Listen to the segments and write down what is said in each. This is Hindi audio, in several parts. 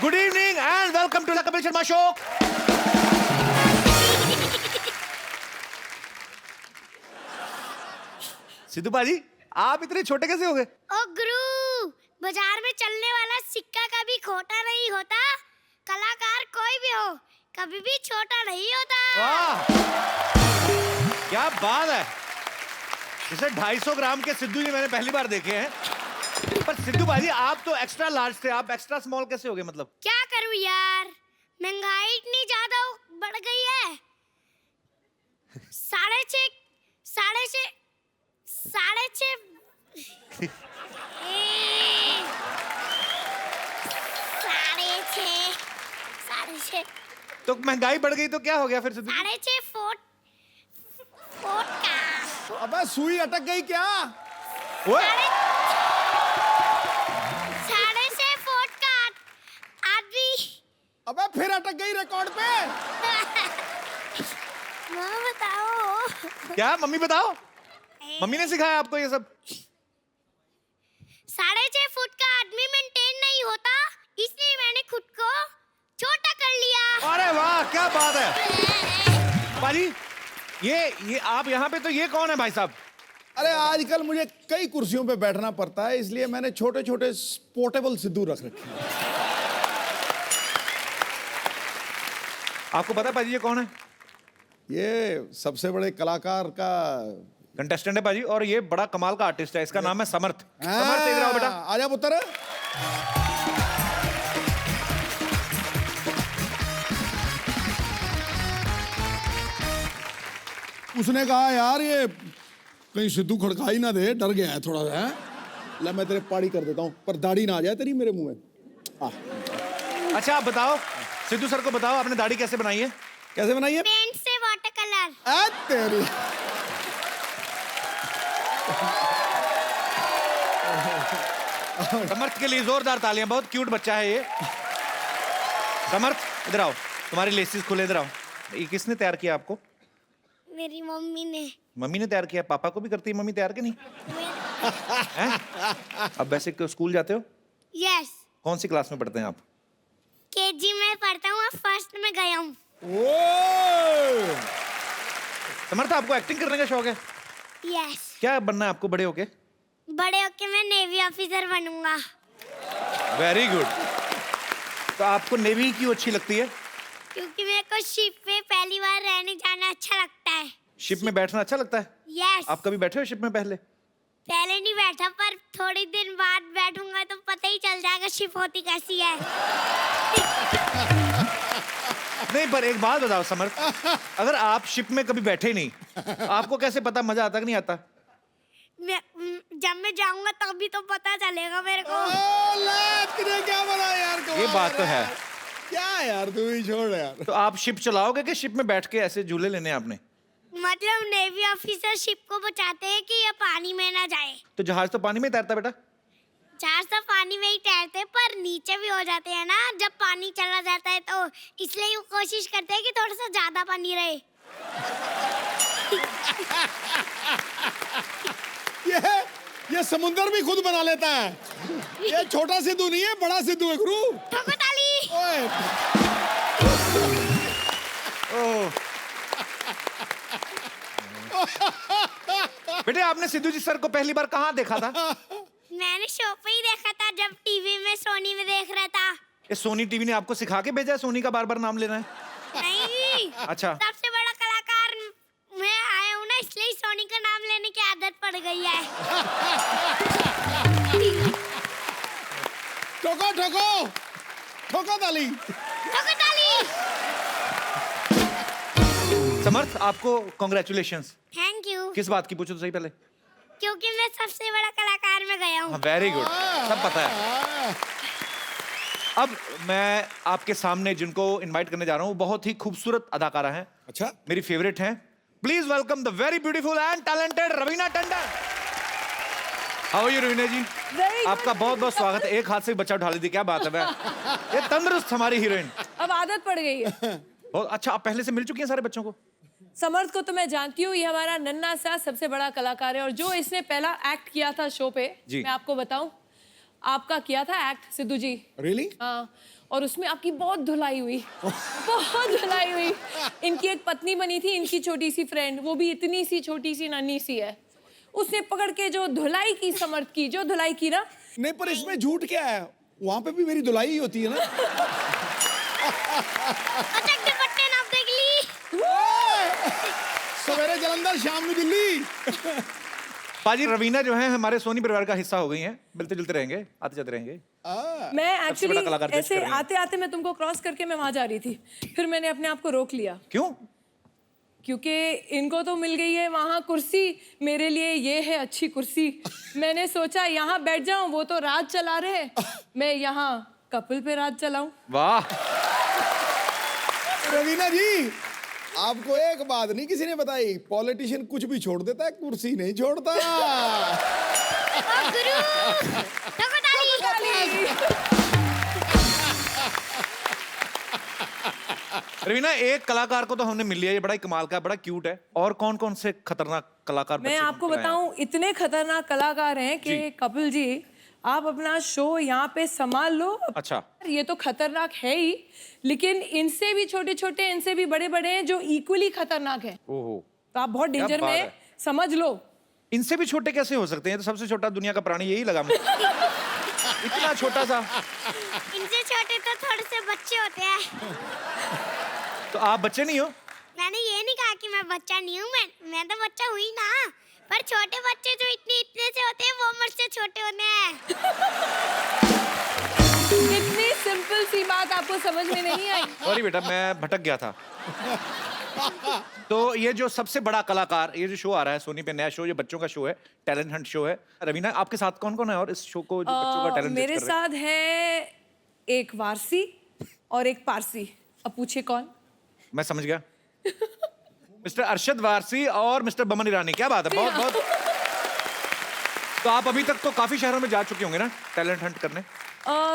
Good evening and welcome to the Kapil Sharma show. Sidhu paaji, आप इतने छोटे कैसे हो गए? ओ गुरु, बाजार में चलने वाला सिक्का कभी खोटा नहीं होता। कलाकार कोई भी हो, कभी भी छोटा नहीं होता। वाह, क्या बात है। इसे 250 ग्राम के सिद्धू जी मैंने पहली बार देखे हैं। पर सिद्धू भाजी, आप तो एक्स्ट्रा लार्ज थे, आप एक्स्ट्रा स्मॉल कैसे हो गए? मतलब क्या करूं यार, महंगाई इतनी ज्यादा बढ़ गई है। साढ़े छह तो महंगाई बढ़ गई तो क्या हो गया फिर सिद्धू? 6.5 फुट का। अबे सुई अटक गई क्या? ओए, 6.5 फुट का आदमी। अबे फिर अटक गई रिकॉर्ड पे। माँ बताओ। क्या मम्मी बताओ? मम्मी ने सिखाया आपको ये सब? 6.5 फुट का आदमी मेंटेन नहीं होता, इसलिए मैंने खुद को छोटा कर लिया। अरे वाह, क्या बात है भाजी। ये आप यहाँ पे, तो ये कौन है भाई साहब? अरे आजकल मुझे कई कुर्सियों पे बैठना पड़ता है, इसलिए मैंने छोटे छोटे पोर्टेबल सिद्धू रख रखे हैं। आपको पता है भाजी ये कौन है? ये सबसे बड़े कलाकार का कंटेस्टेंट है भाजी, और ये बड़ा कमाल का आर्टिस्ट है। इसका नाम है समर्थ। समर्थ, इधर आओ बेटा। आजा पुत्र। उसने कहा यार ये कहीं सिद्धू खड़का ही ना दे, डर गया है थोड़ा सा। ले मैं तेरे पाड़ी कर देता हूँ, पर दाढ़ी ना आ जाए तेरी मेरे मुंह में। अच्छा आप बताओ, सिद्धू सर को बताओ, आपने दाढ़ी कैसे बनाई है? कैसे बनाई है? पेंट से वाटर कलर। तेरी समर्थ के लिए जोरदार तालियां। बहुत क्यूट बच्चा है ये। समर्थ इधर आओ, तुम्हारी लेसिस खुले, इधर आओ। ये किसने तैयार किया आपको? मेरी मम्मी ने। मम्मी ने तैयार किया? पापा को भी करती है मम्मी तैयार, के नहीं? हैं? अब वैसे क्यों स्कूल जाते हो? यस। कौन सी क्लास में पढ़ते हैं आप? केजी में पढ़ता हूँ, फर्स्ट में गया हूँ। समर्थ, आपको एक्टिंग करने का शौक है? यस। क्या बनना है आपको बड़े होके? बड़े होके मैं नेवी ऑफिसर बनूंगा। Very good. तो आपको नेवी क्यों अच्छी लगती है? क्योंकि मेरे को शिप पे पहली बार रहने जाना अच्छा लगता है। शिप में बैठना अच्छा लगता है? यस। आप कभी बैठे हो शिप में पहले? पहले नहीं बैठा, पर थोड़ी दिन बाद बैठूंगा तो पता ही चल जाएगा शिप होती कैसी है। नहीं, पर एक बात बताओ समर्थ, अगर आप शिप में कभी बैठे ही नहीं, आपको कैसे पता मजा आता कि नहीं आता? जब मैं जाऊंगा तभी तो पता चलेगा मेरे को। क्या बोला यार? ये बात तो है। क्या यार, तू ही छोड़ यार। तो आप शिप चलाओगे कि शिप में बैठ के ऐसे झूले लेने हैं आपने? मतलब नेवी ऑफिसर शिप को बचाते हैं कि ये पानी में ना जाए। तो जहाज तो पानी में तैरता बेटा। जहाज तो पानी में ही तैरते, पर नीचे भी हो जाते हैं ना जब पानी चला जाता है, तो इसलिए वो कोशिश करते हैं कि थोड़ा सा ज्यादा पानी रहे। ये समुंदर भी खुद बना लेता है। ये छोटा सिद्धू नहीं है, बड़ा सिद्धू है गुरु। ठोको ताली। ओए। बेटे, आपने सिद्धू जी सर को पहली बार कहाँ देखा था? मैंने शो पे ही देखा था, जब टीवी में सोनी में देख रहा था। ये सोनी टीवी ने आपको सिखा के भेजा है सोनी का बार बार नाम लेना है? नहीं। अच्छा। सबसे बड़ा कलाकार मैं आया हूँ ना, इसलिए सोनी का नाम लेने की आदत पड़ गई है। ठोको ठोको ठोको ताली। ठोको ताली। समर्थ, आपको कॉन्ग्रेचुलेशंस। Thank you. किस बात की, पूछो तो सही पहले। क्योंकि मैं सबसे बड़ा कलाकार में गया हूँ। वेरी गुड, सब पता है। अब मैं आपके सामने जिनको इनवाइट करने जा रहा हूँ, बहुत ही खूबसूरत अदाकारा हैं। अच्छा, मेरी फेवरेट हैं। Please welcome the very beautiful and talented Raveena Tandon. How are you Raveena ji? आपका बहुत बहुत स्वागत है। एक हाथ से बच्चा उठा ली थी, क्या बात है। मैं ये तंदुरुस्त हमारी हीरोइन। अब आदत पड़ गई है। बहुत अच्छा। आप पहले से मिल चुकी हैं सारे बच्चों को? समर्थ को तो मैं जानती हूँ, ये हमारा नन्हा सा सबसे बड़ा कलाकार है, और जो इसने पहला एक्ट किया था शो पे, मैं आपको बताऊं, आपका किया था एक्ट सिद्धू जी। रियली? हाँ, और उसमें आपकी बहुत धुलाई हुई, बहुत धुलाई हुई। इनकी एक पत्नी बनी थी, इनकी छोटी सी फ्रेंड, वो भी इतनी सी छोटी सी नन्ही सी है। उसने पकड़ के जो धुलाई की, समर्थ की जो धुलाई की ना। नहीं, पर इसमें झूठ क्या है? वहां पे भी मेरी धुलाई ही होती है ना। अचक दुपट्टे नाप देख ली। सवेरे जलंधर, शाम में दिल्ली। पाजी रवीना जो है हमारे सोनी परिवार का हिस्सा हो गई हैं, मिलते जुलते रहेंगे, आते जाते रहेंगे। मैं बड़ा एक्चुअली कलाकार जज ऐसे कर रही हैं। आते आते मैं तुमको क्रॉस करके मैं वहां जा रही थी, फिर मैंने अपने आप को रोक लिया क्यों? क्योंकि इनको तो मिल गई है वहां कुर्सी, मेरे लिए ये है अच्छी कुर्सी। मैंने सोचा यहाँ बैठ जाऊं, वो तो राज चला रहे हैं, मैं यहाँ कपल पे राज चलाऊं। वाह, रवीना जी, आपको एक बात नहीं किसी ने बताई, पॉलिटिशियन कुछ भी छोड़ देता है, कुर्सी नहीं छोड़ता। ओ गुरु, ठोको ताली। रवीना एक कलाकार को तो हमने मिल लिया, ये बड़ा ही कमाल का है, बड़ा क्यूट है। और कौन कौन से खतरनाक कलाकार मैं बच्चे आपको बनाए हैं? बताऊं, इतने खतरनाक कलाकार हैं कि जी। कपिल जी आप अपना शो यहाँ पे संभाल लो। अच्छा। ये तो खतरनाक है ही, लेकिन इनसे भी छोटे छोटे, इनसे भी बड़े बड़े हैं जो इक्वली खतरनाक हैं। ओहो, तो आप बहुत डेंजर बात में है। हैं, समझ लो। इनसे भी छोटे कैसे हो सकते हैं? तो सबसे छोटा दुनिया का प्राणी यही लगा मुझे। इतना छोटा सा। इनसे छोटे तो थोड़े से बच्चे होते हैं। तो आप बच्चे नहीं हो? मैंने ये नहीं कहा कि मैं बच्चा नहीं हूँ, मैं तो बच्चा हुई ना। पर छोटे बच्चे जो इतने से होते हैं वो मुझसे छोटे होते हैं। इतनी सिंपल सी बात आपको समझ में नहीं आई। सॉरी बेटा, मैं भटक गया था। तो ये जो सबसे बड़ा कलाकार, ये जो शो आ रहा है सोनी पे, नया शो, ये बच्चों का शो है, टैलेंट हंट शो है। रवीना, आपके साथ कौन कौन है और इस शो को जो बच्चों का टैलेंट मेरे साथ है एक वारसी और एक पारसी। अब पूछिए कौन? मैं समझ गया। मिस्टर अरशद वारसी और मिस्टर बमन ईरानी। क्या बात है, बहुत बहुत। तो आप अभी तक तो काफी शहरों में जा चुके होंगे ना टैलेंट हंट करने?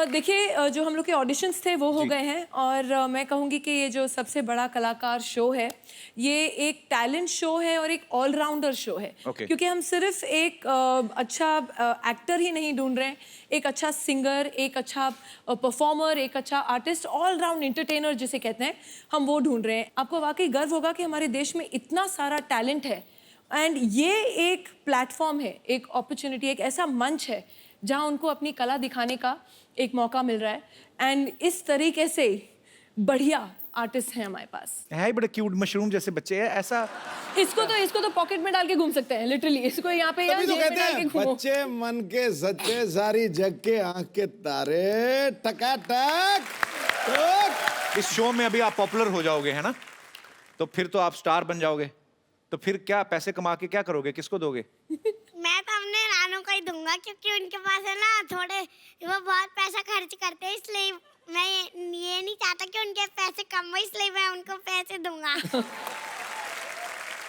देखिए, जो हम लोग के ऑडिशंस थे वो हो जी। गए हैं, और मैं कहूँगी कि ये जो सबसे बड़ा कलाकार शो है, ये एक टैलेंट शो है और एक ऑलराउंडर शो है। Okay. क्योंकि हम सिर्फ एक अच्छा एक्टर ही नहीं ढूंढ रहे हैं, एक अच्छा सिंगर, एक अच्छा परफॉर्मर, एक अच्छा आर्टिस्ट, ऑल राउंड एंटरटेनर जिसे कहते हैं, हम वो ढूंढ रहे हैं। आपको वाकई गर्व होगा कि हमारे देश में इतना सारा टैलेंट है, एंड ये एक प्लेटफॉर्म है, एक अपॉर्चुनिटी, एक ऐसा मंच है जहां उनको अपनी कला दिखाने का एक मौका मिल रहा है। एंड इस तरीके से बढ़िया आर्टिस्ट हैं हमारे पास। है ही बड़े क्यूट मशरूम जैसे बच्चे हैं, ऐसा। इसको तो पॉकेट में डाल के घूम सकते हैं, लिटरली। इसको यहाँ पे तभी तो जेब में कहते डाल के हैं घूमो। बच्चे मन के सच्चे, सारी जग के आंख के तारे, टकाटक टक। इस शो में अभी आप पॉपुलर हो जाओगे, है ना? तो फिर तो आप स्टार बन जाओगे। तो फिर क्या पैसे कमा के क्या करोगे, किसको दोगे? मैं तो अपने नानों को ही दूंगा, क्योंकि उनके पास है ना थोड़े, वो बहुत पैसा खर्च करते हैं, इसलिए मैं ये नहीं चाहता कि उनके पैसे कम हो, इसलिए मैं उनको पैसे दूंगा।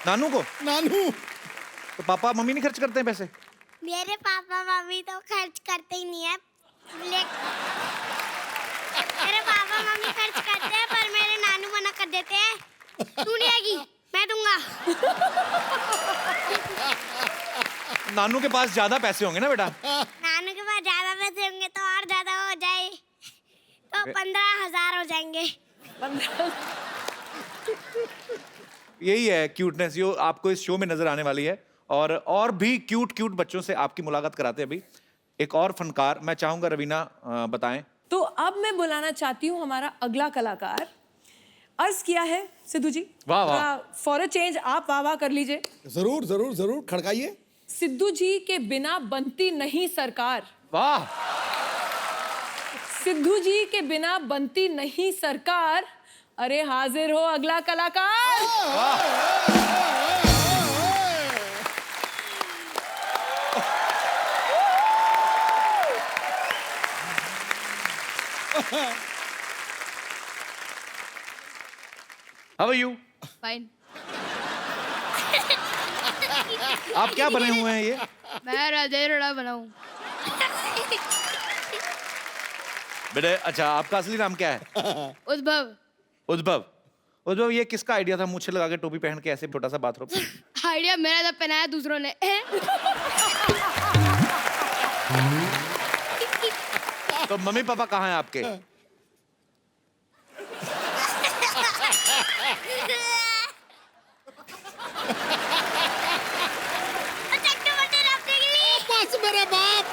नानू को? नानू, तो पापा मम्मी नहीं खर्च करते हैं पैसे? मेरे पापा मम्मी तो खर्च करते ही नहीं है। मेरे पापा मम्मी खर्च करते हैं, पर मेरे नानू मना कर देते हैं, तू नहीं आएगी, मैं दूंगा। नानू के पास ज्यादा पैसे होंगे ना बेटा? नानू के पास ज्यादा पैसे होंगे तो और ज्यादा हो जाए, तो 15,000 हो जाएंगे। यही है क्यूटनेस जो आपको इस शो में नजर आने वाली है। और भी क्यूट क्यूट बच्चों से आपकी मुलाकात कराते हैं अभी। एक और फनकार मैं चाहूंगा रवीना बताएं। तो अब मैं बुलाना चाहती हूँ हमारा अगला कलाकार। अर्ज किया है सिद्धू जी, वाह, वाह। फॉर अ चेंज आप वाह वाह कर लीजिए। जरूर जरूर जरूर, खड़काइए। सिद्धू जी के बिना बनती नहीं सरकार। वाह, सिद्धू जी के बिना बनती नहीं सरकार। अरे हाजिर हो अगला कलाकार। How are you? फाइन। आप क्या बने हुए हैं ये? मैं राजा रोड़ा बनाऊं। बेटे अच्छा, आपका असली नाम क्या है? उद्भव। उद्भव। उद्भव, ये किसका आइडिया था मूछे लगा के टोपी पहन के ऐसे छोटा सा बाथरूम? आइडिया मेरा था, पहनाया दूसरों ने। तो मम्मी पापा कहाँ हैं आपके? बस मेरे बाप।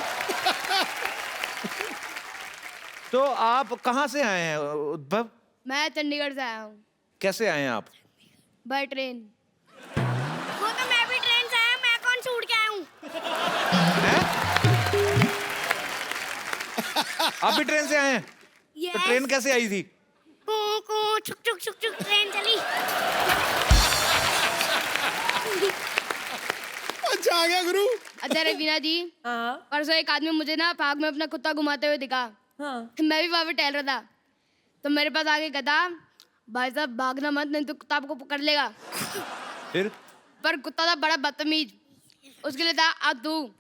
तो आप कहाँ से आए हैं उद्भव? मैं चंडीगढ़ से आया हूँ कैसे आए हैं आप? By train. वो तो मैं भी ट्रेन से आया, मैं कौन से उड़ के आया हूँ? हैं? आप भी ट्रेन से आए हैं? तो ट्रेन कैसे आई थी? कू कू छुक छुक छुक छुक ट्रेन चली। अच्छा आ गया गुरु। अच्छा रवीना जी, हाँ परसों एक आदमी मुझे ना पार्क में अपना कुत्ता घुमाते हुए दिखा। हाँ मैं भी वहाँ पे टहल रहा था, तो मेरे पास आके कहता, भाई साहब भागना मत, नहीं तो कुत्ता आपको पकड़ लेगा। फिर? पर कुत्ता था बड़ा बदतमीज, उसके लिए था आ तू।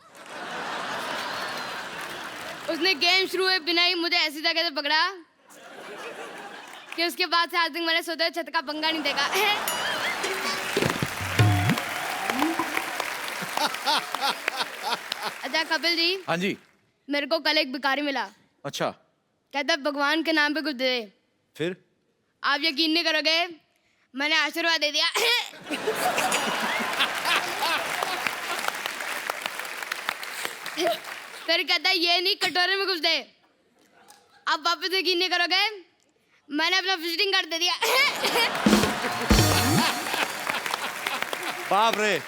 उसने गेम शुरू हुए बिना ही मुझे ऐसी जगह से पकड़ा कि उसके बाद से आज तक मैंने सोचा छत का पंगा नहीं देखा। अच्छा कपिल जी, हाँ जी। मेरे को कल एक भिखारी मिला, अच्छा, कहता भगवान के नाम पे कुछ दे दे। फिर? आप यकीन नहीं करोगे, मैंने आशीर्वाद दे दिया। फिर कहता ये नहीं कटोरे में कुछ दे। आप वापस यकीन नहीं करोगे, मैंने अपना विजिटिंग कार्ड दे दिया। बाप रे।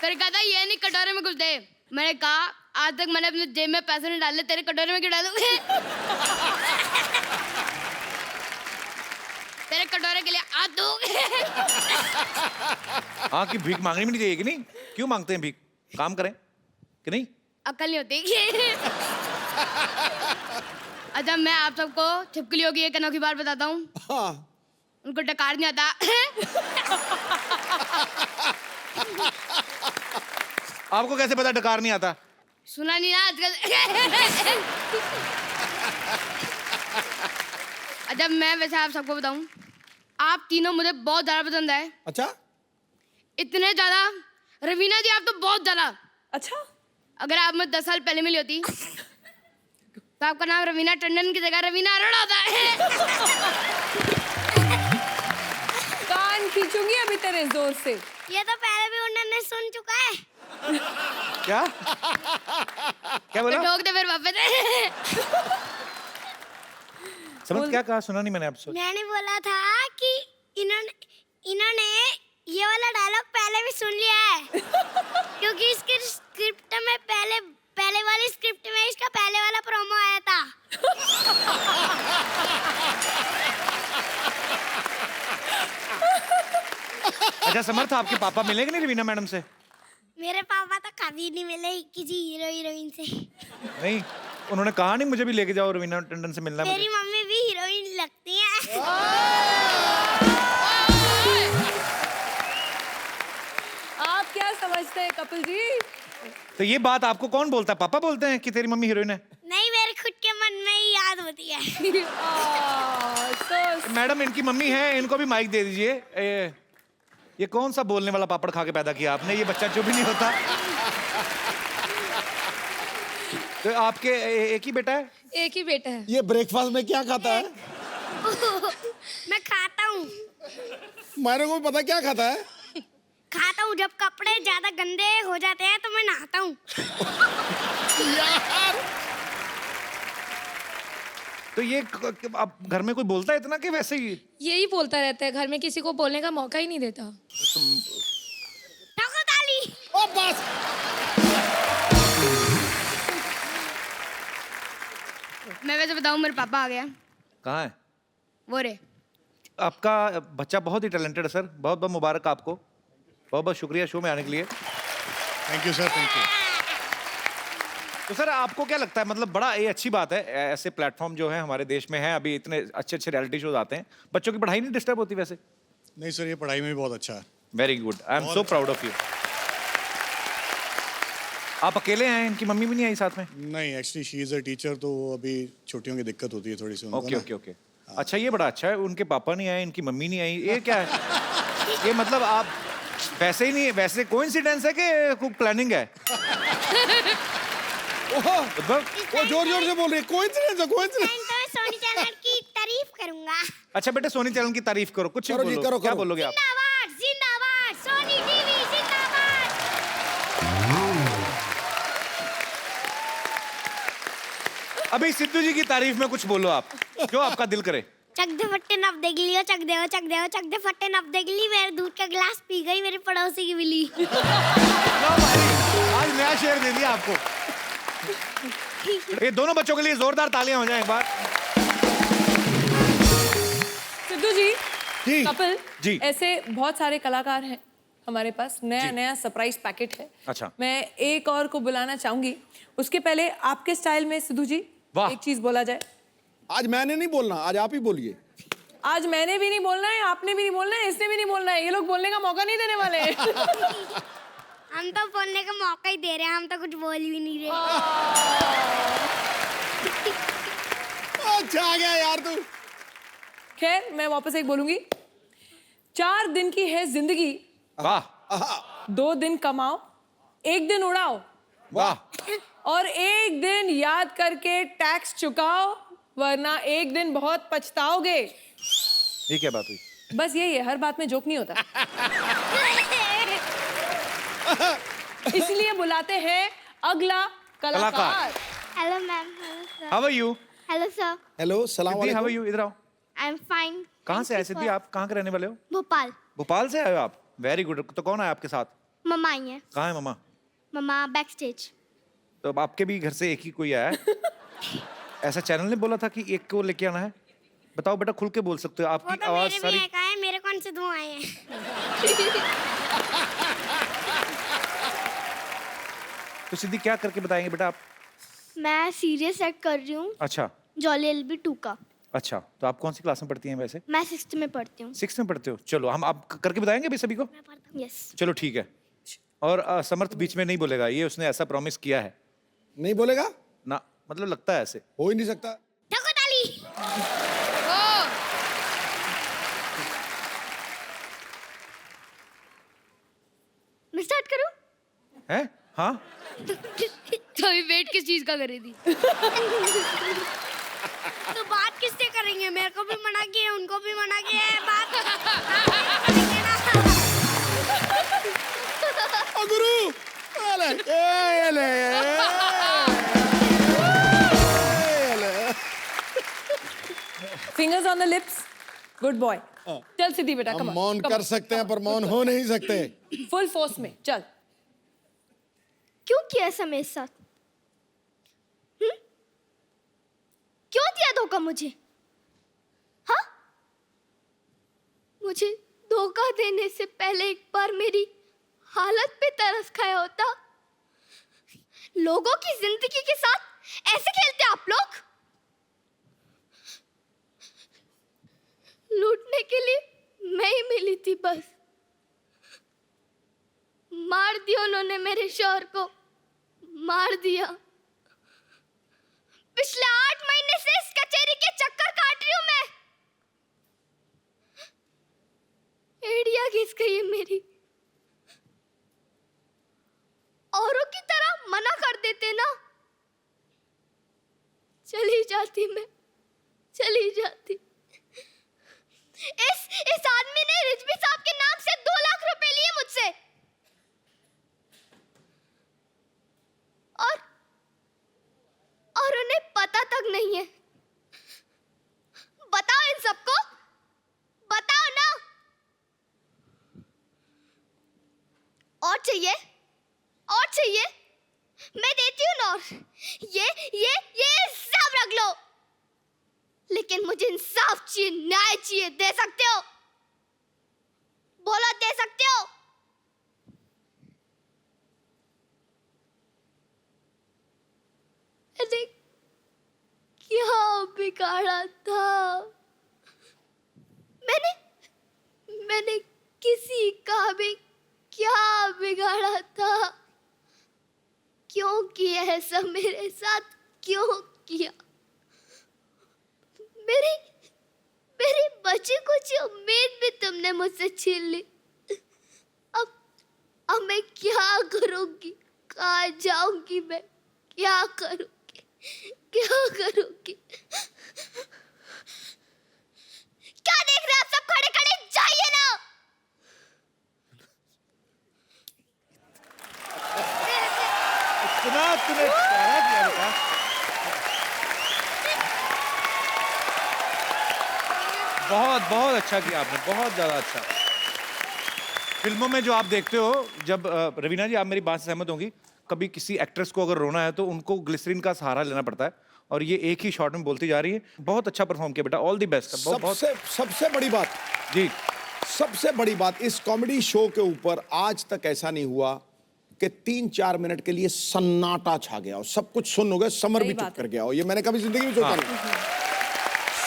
फिर कहता ये नहीं कटोरे में कुछ दे। मैंने कहा आज तक मैंने अपने जेब में पैसे नहीं डाले, तेरे कटोरे में क्यों डालूं? तेरे कटोरे के लिए आ दूं। हाँ, कि भीख मांगनी भी नहीं चाहिए कि नहीं? क्यों मांगते हैं भीख? काम करें कि नहीं? अक्ल नहीं होती। अच्छा मैं आप सबको छिपकलियों की एक अनोखी बात बताता हूँ। हाँ। उनको डकार नहीं आता। आपको कैसे पता डकार नहीं आता? सुना नहीं ना आजकल। अच्छा मैं वैसे आप सबको बताऊं, आप तीनों मुझे बहुत ज्यादा पसंद है। अच्छा इतने ज्यादा, रवीना जी आप तो बहुत ज्यादा। अच्छा अगर आप मुझे 10 साल पहले मिली होती तो आपका नाम रवीना टंडन की जगह रवीना अरोड़ा होता। कान खींचूंगी अभी तेरे जोर से। ये तो पहले भी उन्होंने सुन चुका है। क्या? क्या बोला? ठोक दे फिर वापस। समझ क्या कहा? सुना नहीं मैंने आपसे। मैंने बोला था कि इन्होंने ये वाला डायलॉग पहले भी सुन लिया है। क्योंकि इसकी स्क्रिप्ट में पहले वाली स्क्रिप्ट में इसका पहले वाला प्रोमो आया था। अच्छा समर्थ, आपके पापा मिलेंगे नहीं रवीना मैडम से? मेरे पापा तो कभी नहीं मिले किसी हीरो हीरोइन से। नहीं, उन्होंने कहा नहीं मुझे भी लेके जाओ रवीना टंडन से मिलना है तेरी मुझे? मम्मी भी हीरोइन लगती है। आप क्या समझते हैं कपिल जी? तो ये बात आपको कौन बोलता है? पापा बोलते हैं कि तेरी मम्मी हीरोइन है? नहीं, मेरे खुद के मन में ही याद होती है। so मैडम इनकी मम्मी है, इनको भी माइक दे दीजिए। ये कौन सा बोलने वाला पापड़ खा के पैदा किया आपने? ये बच्चा जो भी नहीं होता। तो आपके एक ही बेटा है? एक ही बेटा है। ये ब्रेकफास्ट में क्या खाता है? मैं खाता हूँ। मेरे को भी पता क्या खाता है। खाता हूँ, जब कपड़े ज्यादा गंदे हो जाते हैं तो मैं नहाता हूँ। तो ये आप घर में कोई बोलता है इतना कि वैसे ही? यही बोलता रहता है, घर में किसी को बोलने का मौका ही नहीं देता। ठोको ताली। ओ बस। मैं वैसे बताऊं, मेरे पापा आ गया। कहाँ है? वो रे। आपका बच्चा बहुत ही टैलेंटेड है सर, बहुत बहुत मुबारक आपको। बहुत बहुत शुक्रिया शो में आने के लिए। Thank you sir, thank you. तो सर आपको क्या लगता है, मतलब बड़ा ये अच्छी बात है, ऐसे प्लेटफॉर्म जो है हमारे देश में है, अभी इतने अच्छे अच्छे रियलिटी शोज आते हैं, बच्चों की पढ़ाई नहीं डिस्टर्ब होती वैसे? नहीं सर, ये पढ़ाई में भी बहुत अच्छा है। Very good, I am so proud of you. आप अकेले हैं, इनकी मम्मी भी नहीं आई साथ में? नहीं, actually she is a teacher, तो अभी छुट्टियों की दिक्कत होती है थोड़ी सी उनको ओके ना। Okay okay. अच्छा ये बड़ा अच्छा है, उनके पापा नहीं आए, इनकी मम्मी नहीं आई, ये क्या है? ये मतलब आप वैसे ही नहीं, वैसे कोइंसिडेंस है कि कोई प्लानिंग है? उद्भव वो जोर जोर से बोल रही है, कोइंसिडेंस है, कोइंसिडेंस। तो मैं सोनी चैनल की तारीफ करूंगा। अच्छा बेटे, सोनी चैनल की तारीफ करो, कुछ भी करो जी, बोलो। करो, क्या करो। बोलोगे आप? जिंदाबाद जिंदाबाद सोनी टीवी जिंदाबाद। अभी सिद्धू जी की तारीफ में कुछ बोलो आप, जो आपका दिल करे। चक दे फट्टे नप देख लियो, चक दे चक दे फट्टे नप देख ली, मेरे दूध का गिलास पी गई मेरे पड़ोसी की बिल्ली। लो भाई, आज नया शेर दे दिया आपको। ये दोनों बच्चों के लिए जोरदार तालियां हो जाएं एक बार। सिद्धू जी, जी। कपिल जी। ऐसे बहुत सारे कलाकार हैं हमारे पास, नया नया सरप्राइज पैकेट है। अच्छा। मैं एक और को बुलाना चाहूंगी, उसके पहले आपके स्टाइल में सिद्धू जी वाह। एक चीज बोला जाए। आज मैंने नहीं बोलना, आज आप ही बोलिए। आज मैंने भी नहीं बोलना है, आपने भी नहीं बोलना है, इसने भी नहीं बोलना है, ये लोग बोलने का मौका नहीं देने वाले। हम तो बोलने का मौका ही दे रहे हैं, हम तो कुछ बोल भी नहीं रहे। अच्छा आ गया यार तू। खैर, मैं वापस एक बोलूंगी, 4 दिन की है जिंदगी, वाह 2 दिन कमाओ, 1 दिन उड़ाओ, वाह। और 1 दिन याद करके टैक्स चुकाओ, वरना 1 दिन बहुत पछताओगे। ये क्या बात हुई? बस यही है, हर बात में जोक नहीं होता। इसलिए बुलाते हैं अगला कलाकार। Hello ma'am, hello sir. How are you? Hello sir. Hello, सलाम सिद्धि, हाउ आर वालेकुम। यू? इधर आओ। I am fine. कहाँ से आए सिद्धि आप? कहाँ के रहने वाले हो? भोपाल। भोपाल से आए हो आप? Very good. तो कौन आया आपके साथ? मम्मा आई है। कहाँ है मम्मा? मम्मा बैक स्टेज। तो अब आपके भी घर से एक ही कोई आया है? ऐसा चैनल ने बोला था कि एक को लेके आना है? बताओ बेटा, खुल के बोल सकते हो, वो आपकी तो आवाज मेरे भी सारी। एक आए, मेरे कौन से 2 आए हैं? तो सिद्धि क्या करके बताएंगे बेटा आप? मैं सीरियस एक्ट कर रही हूँ, अच्छा जॉली एलबी 2 का। अच्छा, तो आप कौन सी क्लास में पढ़ती हैं वैसे? मैं 6th में पढ़ती हूँ। 6th में पढ़ते हो? चलो, हम आप करके बताएंगे अभी सभी को। यस। चलो ठीक है। और समर्थ बीच में नहीं बोलेगा, ये उसने ऐसा प्रॉमिस किया है नहीं बोलेगा? ना, मतलब लगता है ऐसे। हो ही नहीं सकता। ठोको ताली। मैं स्टार्ट करूँ? हैं? हाँ। तो अभी वेट किस चीज का करे थी? तो बात किससे करेंगे? मेरे को भी मना किया है, उनको भी मना किया है, बात करेंगे ना। ओ गुरु, ले, ले, fingers on the lips, good boy. चल सिद्धि बेटा, हम कम मौन कर सकते हैं पर मौन हो नहीं सकते। फुल फोर्स में चल। क्यों किया ऐसा मेरे साथ? क्यों दिया धोखा मुझे? हाँ? मुझे धोखा देने से पहले एक बार मेरी हालत पे तरस खाया होता। लोगों की जिंदगी के साथ ऐसे खेलते आप लोग? लूटने के लिए मैं ही मिली थी बस। मार दिया उन्होंने मेरे शौहर को, मार दिया। पिछले 8 महीने से इस कचेरी के चक्कर काट रही हूं मैं। एड़िया घिस गई है मेरी। औरों की तरह मना कर देते ना, चली जाती मैं, चली जाती। इस आदमी ने रिजवी साहब के नाम से 2 लाख रुपए लिए मुझसे, और उन्हें पता तक नहीं है। बताओ इन सबको, बताओ ना। और चाहिए, और चाहिए, मैं देती हूँ ना। और ये सब रख लो, लेकिन मुझे इंसाफ चाहिए, न्याय चाहिए। दे सकते हो? बोलो, दे सकते हो? अरे क्या बिगाड़ा था मैंने किसी का भी क्या बिगाड़ा था? क्यों किया ऐसा मेरे साथ? क्यों किया? मेरी बची कुछ उम्मीद भी तुमने मुझसे छीन ली। अब मैं क्या करूंगी? कहाँ जाऊंगी मैं? क्या करूँगी, क्या करूँगी? क्या देख रहे हैं आप सब खड़े खड़े? जाइए ना। इतना तूने प्यारा किया बेटा। बहुत बहुत अच्छा किया आपने, बहुत ज्यादा अच्छा। फिल्मों में जो आप देखते हो, जब रवीना जी आप मेरी बात से सहमत होंगी, कभी किसी एक्ट्रेस को अगर रोना है तो उनको ग्लिसरीन का सहारा लेना पड़ता है, और ये एक ही शॉट में बोलती जा रही है। बहुत अच्छा परफॉर्म किया बेटा, ऑल द बेस्ट। सबसे बड़ी बात जी, सबसे बड़ी बात, इस कॉमेडी शो के ऊपर आज तक ऐसा नहीं हुआ कि 3-4 मिनट के लिए सन्नाटा छा गया हो, सब कुछ सुन हो गया, समर भी चुप कर गया हो। ये मैंने कभी जिंदगी में सोचा नहीं।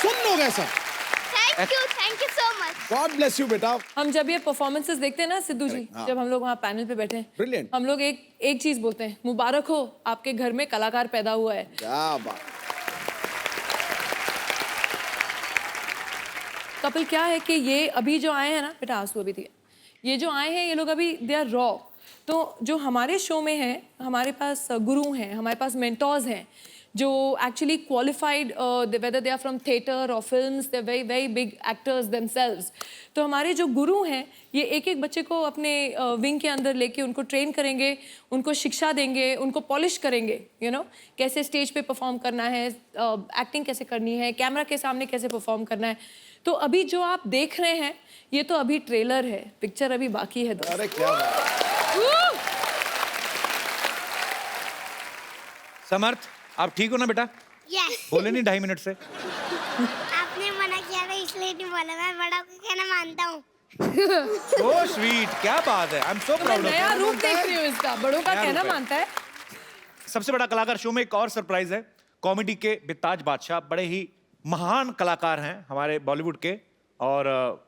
सुन हो गया सब। Thank you so much. God bless you बेटा। हम जब ये परफॉर्मेंसेस देखते हैं ना सिद्धू जी, जब हम लोग वहाँ पैनल पे बैठे हैं, Brilliant. हम लोग एक चीज बोलते हैं, मुबारक हो आपके घर में कलाकार पैदा हुआ है। क्या बात। कपिल, क्या है कि ये अभी जो आए हैं ना बेटा, आंसू अभी दिए, ये जो आए हैं ये लोग अभी दे आर रॉ। तो जो हमारे शो में है, हमारे पास गुरु हैं, हमारे पास मेंटोर्स हैं जो actually qualified, whether they are from theatre और films, they very very big actors themselves. तो हमारे जो गुरु हैं ये एक एक बच्चे को अपने विंग के अंदर लेके उनको ट्रेन करेंगे, उनको शिक्षा देंगे, उनको पॉलिश करेंगे, यू नो, कैसे स्टेज पे परफॉर्म करना है, एक्टिंग कैसे करनी है, कैमरा के सामने कैसे परफॉर्म करना है। तो अभी जो आप देख रहे हैं ये तो अभी ट्रेलर है, पिक्चर अभी बाकी है। अरे क्या बात। समर्थ आप ठीक हो ना बेटा? यस। बोले नहीं 2.5 मिनट से। आपने मना किया था इसलिए नहीं बोला, मैं बड़ा को कहना मानता हूँ। सो स्वीट, क्या बात है। I am so proud of नया यू। रूप देख रही हूँ इसका, बड़ों का नया कहना रूप है। मानता है। सबसे बड़ा कलाकार शो में एक और सरप्राइज है। कॉमेडी के बेताज बादशाह, बड़े ही महान कलाकार हैं हमारे बॉलीवुड के, और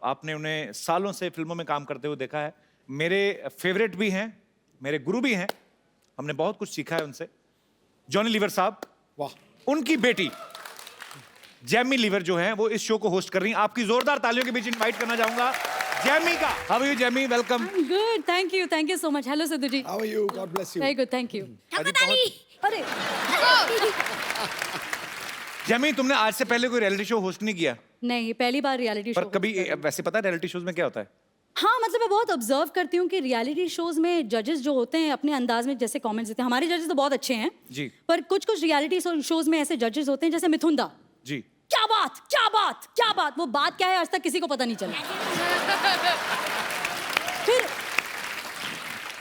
आपने उन्हें सालों से फिल्मों में काम करते हुए देखा है। मेरे फेवरेट भी हैं, मेरे गुरु भी हैं, हमने बहुत कुछ सीखा है उनसे। जॉनी लीवर साहब, वाह। उनकी बेटी जैमी लीवर जो है वो इस शो को होस्ट कर रही हैं। आपकी जोरदार तालियों के बीच इनवाइट करना चाहूंगा जैमी का। How are you Jamie? Welcome. Good, thank you so much. Hello Sidhu ji. How are you? God bless you. Very good, thank you. अरे जैमी, तुमने आज से पहले कोई रियलिटी शो होस्ट नहीं किया? नहीं, पहली बार रियलिटी पर शो। कभी वैसे पता है रियलिटी शोज में क्या होता है? हाँ, मतलब मैं बहुत ऑब्जर्व करती हूँ कि रियलिटी शोज में जजेस जो होते हैं अपने अंदाज में जैसे कमेंट्स देते हैं। हमारे जजेस तो बहुत अच्छे हैं जी, पर कुछ रियलिटी शोज में ऐसे जजेस होते हैं जैसे मिथुन दा। जी। क्या बात, क्या बात, क्या बात, वो बात क्या है आज तक किसी को पता नहीं चला।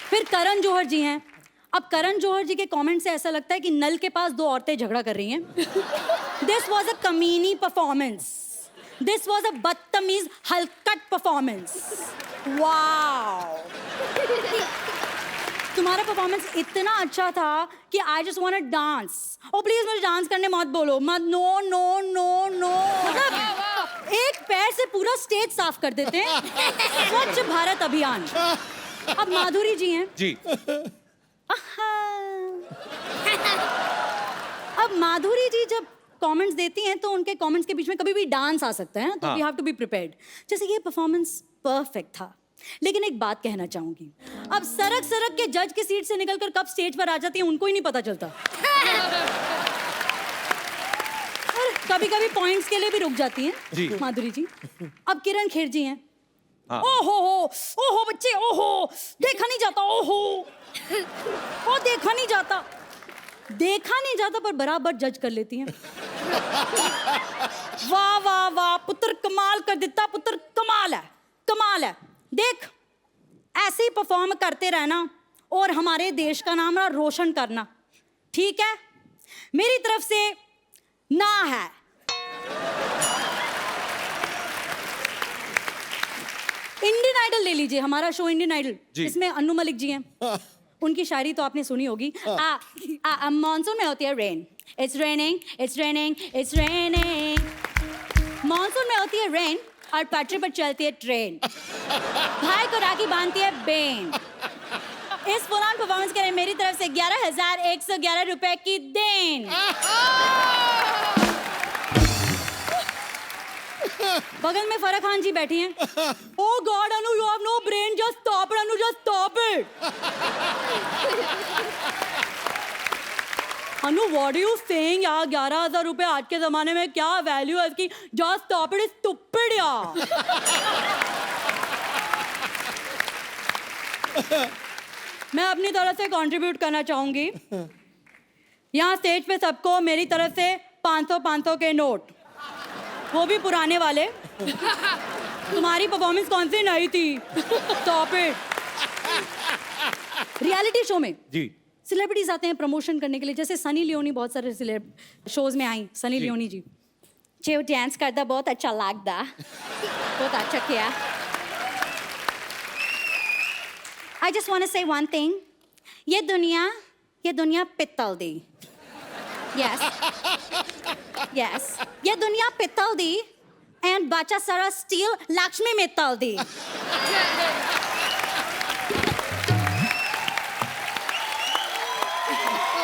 फिर करण जौहर जी हैं। अब करण जौहर जी के कमेंट से ऐसा लगता है कि नल के पास 2 औरतें झगड़ा कर रही हैं। दिस वॉज अ कमीनी परफॉर्मेंस, दिस वॉज अ बदतमीज हलकट परफॉर्मेंस। वाओ, तुम्हारा परफॉर्मेंस इतना अच्छा था कि I just want to dance. Oh please मुझे डांस करने मत बोलो, मत। नो नो नो नो, मतलब एक पैर से पूरा स्टेज साफ कर देते हैं। स्वच्छ भारत अभियान। अब माधुरी जी हैं जी। अब माधुरी जी जब कमेंट्स देती हैं तो उनके कमेंट्स के बीच में कभी भी डांस आ सकता है, तो we have to be prepared. जैसे ये परफॉर्मेंस परफेक्ट था, लेकिन एक बात कहना चाहूंगी, अब सरक सरक के जज की सीट से निकलकर कब स्टेज पर आ जाती है उनको ही नहीं पता चलता। और कभी कभी पॉइंट्स के लिए भी रुक जाती जी। हैं माधुरी जी। अब किरण खेर जी हैं। हाँ। ओहो बच्चे, ओहो देखा नहीं जाता, ओहो ओ देखा नहीं जाता, देखा नहीं जाता पर बराबर जज कर लेती हैं। वाह वाह वाह, पुत्र कमाल कर देता, पुत्र कमाल है, कमाल है। देख, ऐसे ही परफॉर्म करते रहना और हमारे देश का नाम रोशन करना, ठीक है? मेरी तरफ से ना है। इंडियन आइडल ले लीजिए, हमारा शो इंडियन आइडल, इसमें अन्नू मलिक जी हैं। उनकी शायरी तो आपने सुनी होगी। मॉनसून में होती है rain, it's raining, it's raining, it's raining. Monsoon में होती है रेन और पटरी पर चलती है ट्रेन। भाई को राखी बांधती है बेन। इस पुरान परफॉर्मेंस के लिए मेरी तरफ से 11,111 रुपए की देन। बगल में फराह खान जी बैठी हैं। Oh God, Anu, you have no brain. Just stop it, Anu. Just stop it. Anu what are you saying यार? 11,000 रुपए आज के जमाने में क्या वैल्यू है इसकी? जस्ट स्टॉप इट, स्टूपिड यार। मैं अपनी तरफ से कंट्रीब्यूट करना चाहूंगी। यहाँ स्टेज पे सबको मेरी तरफ से 500 के नोट, वो भी पुराने वाले। तुम्हारी परफॉर्मेंस कौन सी नहीं थी? Stop it. रियलिटी शो में जी सेलिब्रिटीज आते हैं प्रमोशन करने के लिए, जैसे सनी लियोनी बहुत सारे शोज में आई। सनी लियोनी जी जो डांस करता बहुत अच्छा लगता, बहुत अच्छा किया। आई जस्ट वांट टू से वन थिंग, ये दुनिया पित्तल दी। यस ये दुनिया पित्तल दी एंड बच्चा सारा स्टील लक्ष्मी मित्तल दी।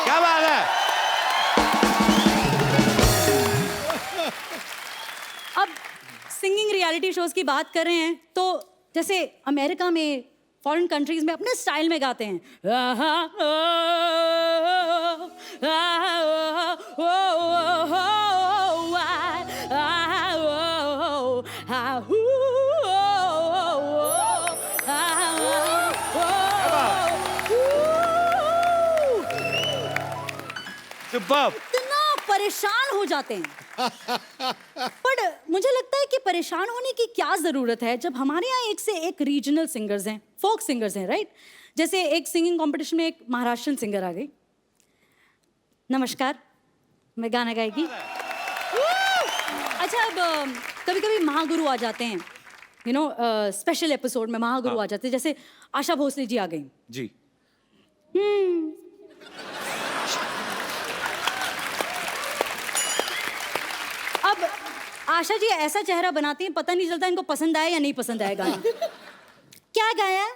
क्या बात है। अब सिंगिंग रियलिटी शोज की बात कर रहे हैं तो जैसे अमेरिका में, फॉरेन कंट्रीज में अपने स्टाइल में गाते हैं। सुपर्ब। इतना परेशान हो जाते हैं। पर मुझे लगता है कि परेशान होने की क्या जरूरत है जब हमारे यहाँ एक से एक रीजनल सिंगर्स हैं, फोक सिंगर्स हैं, राइट? जैसे एक सिंगिंग कंपटीशन में एक महाराष्ट्रन सिंगर आ गई। नमस्कार, मैं गाना गाएगी। अच्छा, अब कभी कभी महागुरु आ जाते हैं, यू नो, स्पेशल एपिसोड में महागुरु आ जाते हैं। जैसे आशा भोसले जी आ गई जी। अब आशा जी ऐसा चेहरा बनाती हैं, पता नहीं चलता इनको पसंद आया या नहीं पसंद आया गाना। क्या गाया?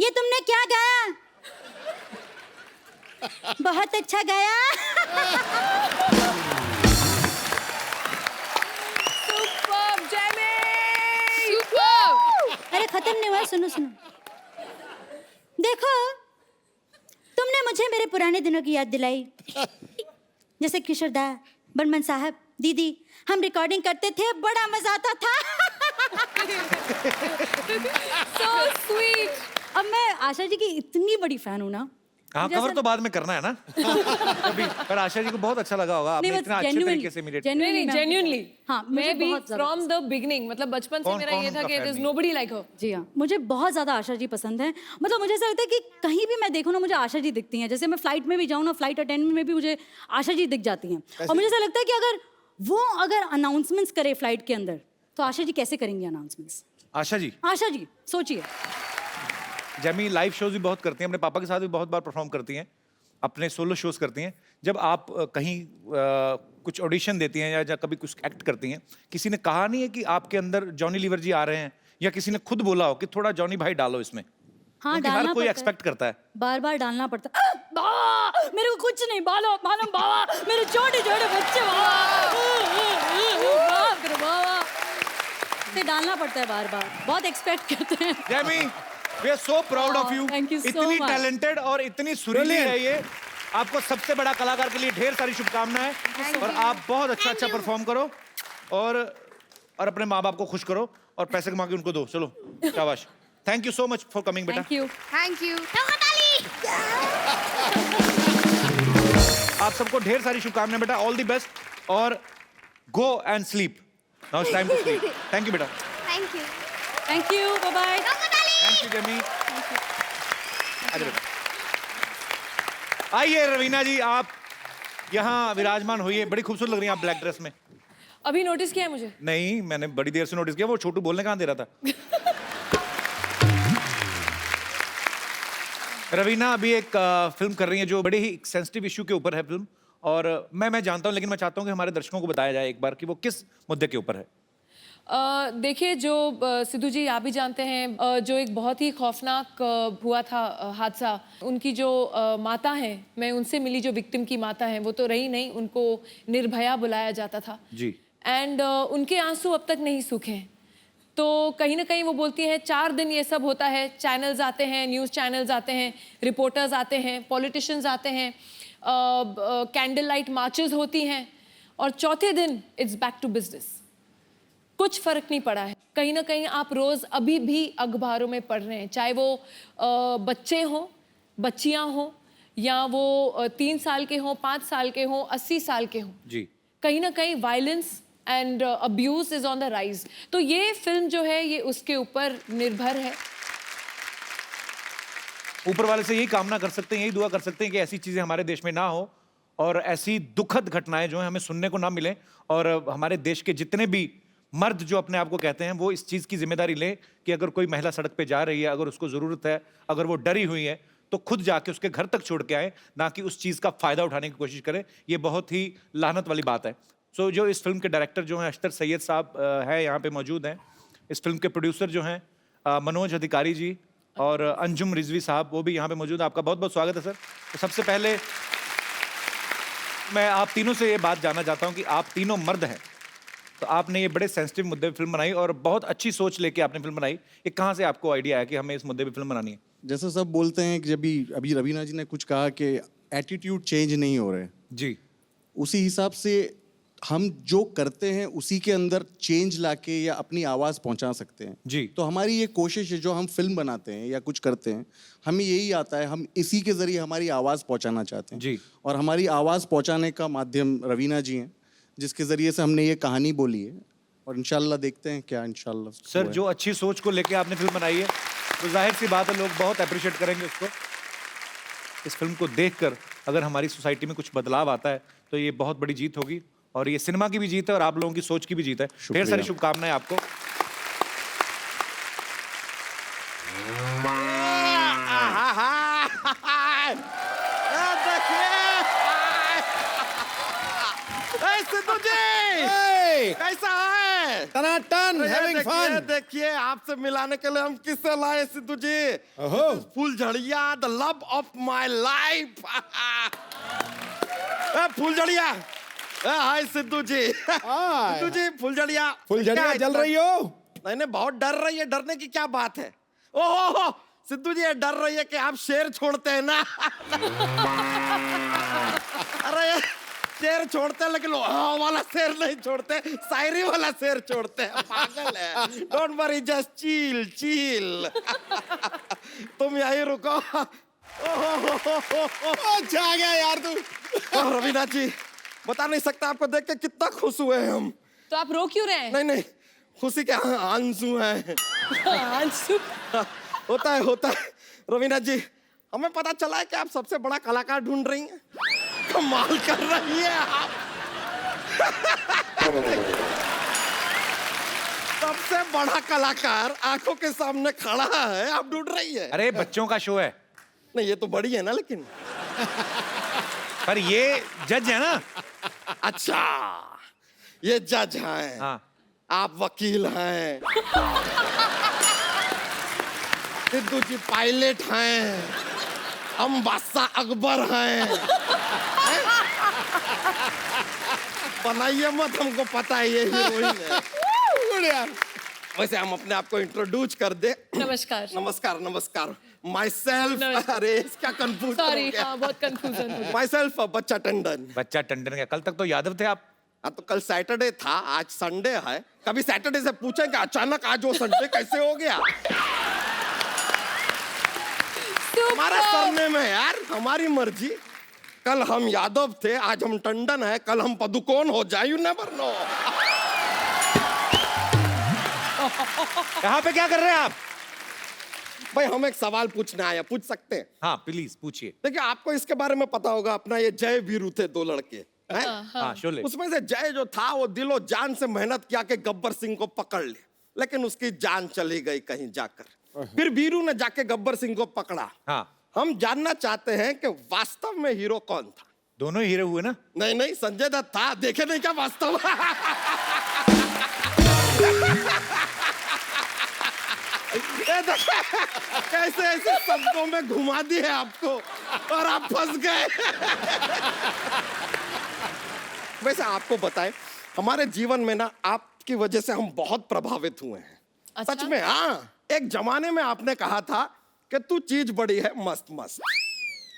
ये तुमने क्या गाया? बहुत अच्छा गाया। Superb Jamie. सुपर्ब। अरे खत्म नहीं हुआ, सुनो सुनो। देखो, तुमने मुझे मेरे पुराने दिनों की याद दिलाई। जैसे किशोरदा, बर्मन साहब, दीदी, हम रिकॉर्डिंग करते थे, बड़ा मजा आता था। So sweet। अब मैं आशा जी की इतनी बड़ी फैन हूँ ना। हाँ, जैसे- कवर तो बाद में करना है ना। कभी, पर आशा जी को बहुत अच्छा लगा होगा, आपने इतना अच्छे तरीके से इमिटेट। नहीं, जेन्युइनली। हाँ, मुझे मैं भी बहुत ज्यादा फ्रॉम द बिगनिंग, मतलब बचपन से कौन- मेरा कौन ये था उनका कि fan देयर इज नहीं? नोबडी लाइक हर। जी हाँ, मुझे बहुत ज्यादा आशा जी पसंद है। मतलब मुझे ऐसा लगता है कि कहीं भी मैं देखूँ ना, मुझे आशा जी दिखती हैं। जैसे मैं फ्लाइट में भी जाऊँ ना, फ्लाइट अटेंडेंट में भी मुझे आशा जी दिख जाती हैं। और मुझे ऐसा लगता है कि अगर अनाउंसमेंट्स करे फ्लाइट के अंदर, तो आशा जी कैसे करेंगी अनाउंसमेंट्स? आशा जी, आशा जी सोचिए। जैमी लाइव शोज भी बहुत करती हैं, अपने पापा के साथ भी बहुत बार परफॉर्म करती हैं, अपने सोलो शोज करती हैं। जब आप कहीं कुछ ऑडिशन देती हैं या कभी कुछ एक्ट करती हैं, किसी ने कहा नहीं है कि आपके अंदर जॉनी लीवर जी आ रहे हैं, या किसी ने खुद बोला हो कि थोड़ा जॉनी भाई डालो इसमें? हाँ, क्योंकि डालना हर कोई पड़ता है। एक्सपेक्ट करता है। बार बार डालना पड़ता है। बाबा, मेरे को कुछ नहीं, बालो मालूम बाबा, मेरे छोटे छोटे बच्चे बाबा, बाप रे बाबा। से डालना पड़ता है बार बार, बहुत एक्सपेक्ट करते हैं। Jamie, we are so proud of you. Thank you so इतनी much. टैलेंटेड और इतनी सुरीली Brilliant. है ये। आपको सबसे बड़ा कलाकार के लिए ढेर सारी शुभकामनाएं, और आप बहुत अच्छा परफॉर्म करो और अपने माँ बाप को खुश करो और पैसे कमा के उनको दो। चलो, शाबाश। Thank you so much for coming बेटा। Thank you. Thank you. आप सबको ढेर सारी शुभकामनाएं बेटा, ऑल द बेस्ट, और go and sleep. Now it's time to sleep. Thank you बेटा। Thank you. Thank you, bye bye. Thank you Jamie. आइए बेटा, आइए रवीना जी, आप यहाँ विराजमान होइए। बड़ी खूबसूरत लग रही हैं आप ब्लैक ड्रेस में। अभी नोटिस किया है मुझे? नहीं, मैंने बड़ी देर से नोटिस किया, वो छोटू बोलने कहाँ दे रहा था। रवीना अभी एक फिल्म कर रही है जो बड़े ही सेंसिटिव इशू के ऊपर है फिल्म, और मैं जानता हूँ, लेकिन मैं चाहता हूँ कि हमारे दर्शकों को बताया जाए एक बार कि वो किस मुद्दे के ऊपर है। देखिए, जो सिद्धू जी आप भी जानते हैं, जो एक बहुत ही खौफनाक हुआ था हादसा, उनकी जो माता हैं, मैं उनसे मिली, जो विक्टिम की माता हैं, वो तो रही नहीं, उनको निर्भया बुलाया जाता था जी। एंड उनके आंसू अब तक नहीं सूखे। तो कहीं ना कहीं वो बोलती हैं 4 दिन ये सब होता है, चैनल्स आते हैं, न्यूज़ चैनल्स आते हैं, रिपोर्टर्स आते हैं, पॉलिटिशियंस आते हैं, कैंडल लाइट मार्चेस होती हैं, और चौथे दिन इट्स बैक टू बिजनेस। कुछ फर्क नहीं पड़ा है। कहीं ना कहीं आप रोज अभी भी अखबारों में पढ़ रहे हैं, चाहे वो बच्चे हों, बच्चियां हों, या वो 3 साल के हों, 5 साल के हों, 80 साल के हों। जी। कहीं ना कहीं violence and abuse is on the rise. तो ये फिल्म जो है ये उसके ऊपर निर्भर है। ऊपर वाले से यही कामना कर सकते हैं, यही दुआ कर सकते हैं कि ऐसी चीजें हमारे देश में ना हो और ऐसी दुखद घटनाएं जो हैं हमें सुनने को ना मिलें, और हमारे देश के जितने भी मर्द जो अपने आप को कहते हैं वो इस चीज की जिम्मेदारी लें कि अगर कोई महिला सड़क पे जा रही है, अगर उसको जरूरत है, अगर वो डरी हुई है, तो खुद जाके उसके घर तक छोड़ के आए, ना कि उस चीज का फायदा उठाने की कोशिश करें। ये बहुत ही लानत वाली बात है। सो जो इस फिल्म के डायरेक्टर जो हैं अख्तर सैयद साहब है, यहाँ पे मौजूद हैं। इस फिल्म के प्रोड्यूसर जो हैं मनोज अधिकारी जी और अंजुम रिजवी साहब, वो भी यहाँ पे मौजूद हैं। आपका बहुत बहुत स्वागत है सर। तो सबसे पहले मैं आप तीनों से ये बात जानना चाहता हूँ कि आप तीनों मर्द हैं, तो आपने ये बड़े सेंसिटिव मुद्दे पे फिल्म बनाई और बहुत अच्छी सोच लेके आपने फिल्म बनाई। ये कहाँ से आपको आइडिया आया कि हमें इस मुद्दे पे फिल्म बनानी है? जैसे सब बोलते हैं कि जब भी अभी रवीना जी ने कुछ कहा कि एटीट्यूड चेंज नहीं हो रहे, जी। उसी हिसाब से हम जो करते हैं उसी के अंदर चेंज लाके या अपनी आवाज़ पहुंचा सकते हैं। जी। तो हमारी ये कोशिश है, जो हम फिल्म बनाते हैं या कुछ करते हैं, हमें यही आता है, हम इसी के ज़रिए हमारी आवाज़ पहुंचाना चाहते हैं। जी। और हमारी आवाज़ पहुंचाने का माध्यम रवीना जी हैं, जिसके ज़रिए से हमने ये कहानी बोली है, और इंशाल्लाह देखते हैं क्या इंशाल्लाह। सर, जो अच्छी सोच को लेके आपने फिल्म बनाई है, तो जाहिर सी बात है लोग बहुत अप्रिशिएट करेंगे उसको। इस फिल्म को देखकर अगर हमारी सोसाइटी में कुछ बदलाव आता है तो ये बहुत बड़ी जीत होगी, और ये सिनेमा की भी जीत है और आप लोगों की सोच की भी जीत है। ढेर सारी शुभकामनाएं आपको। कैसा है? टनाटन, having fun। देखिए आपसे मिलाने के लिए हम किससे लाए सिद्धू जी? फुलझड़िया, the love of my life. फुलझड़िया, हाय सिद्धू जी। सिद्धू जी, फुलझड़िया। फुलझड़िया जल रही हो? नहीं नहीं, बहुत डर रही है। डरने की क्या बात है? ओहो सिद्धू जी, ये डर रही है कि आप शेर छोड़ते हैं ना। अरे शेर छोड़ते हैं, लेकिन हाँ वाला शेर नहीं छोड़ते, शायरी वाला शेर छोड़ते हैं। पागल है। Don't worry, just chill chill. तुम यही रुको। अच्छा आ गया यार तू। रवीना जी, बता नहीं सकता आपको देख के कितना खुश हुए हैं हम। तो आप रो क्यों रहे हैं? नहीं नहीं, खुशी के आंसू हैं। आंसू? होता है। रवीना जी, हमें पता चला है कि आप सबसे बड़ा कलाकार ढूंढ रही हैं। कमाल कर रही है आप। सबसे बड़ा कलाकार आंखों के सामने खड़ा है, आप ढूंढ रही है। अरे बच्चों का शो है। नहीं, ये तो बड़ी है ना, लेकिन पर ये जज है ना। अच्छा, ये जज हैं। हाँ। आप वकील हैं। सिद्धू जी पायलट हैं। हम बादशाह अकबर हैं। बनाइए मत, हमको पता है ये हीरोइन है। वैसे हम अपने आप को इंट्रोड्यूस कर दे। नमस्कार। नमस्कार नमस्कार। माई सेल्फ, अरे इसका कंफ्यूज, सॉरी, हाँ बहुत कंफ्यूजन हो गया। माई सेल्फ बच्चा टंडन। बच्चा टंडन का, कल तक तो यादव थे आप। हाँ, तो कल सैटरडे था, आज संडे है। कभी सैटरडे से पूछेंगे अचानक आज वो संडे कैसे हो गया? हमारा सरनेम है यार, हमारी मर्जी। कल हम यादव थे, आज हम टंडन है, कल हम पदुकोण हो जाए, यू नेवर नो। यहाँ पे क्या कर रहे हैं आप? भाई हम एक सवाल पूछने आए, पूछ सकते हैं? हाँ प्लीज पूछिए। देखिए, आपको इसके बारे में पता होगा, अपना ये जय वीरू थे, 2 लड़के हैं। हाँ शोले। उसमें से जय जो था वो दिलो जान से मेहनत किया कि गब्बर सिंह को पकड़ ले, लेकिन उसकी जान चली गई कहीं जाकर। फिर वीरू ने जाके गब्बर सिंह को पकड़ा। हाँ। हम जानना चाहते हैं कि वास्तव में हीरो कौन था? दोनों हीरो हुए ना? नहीं नहीं, संजय दत्त था। देखे नहीं क्या वास्तव? कैसे ऐसे शब्दों में घुमा दिए आपको और आप फंस गए। वैसे आपको बताएं, हमारे जीवन में ना आपकी वजह से हम बहुत प्रभावित हुए हैं। अच्छा? सच में, हाँ। एक जमाने में आपने कहा था कि तू चीज बड़ी है मस्त मस्त।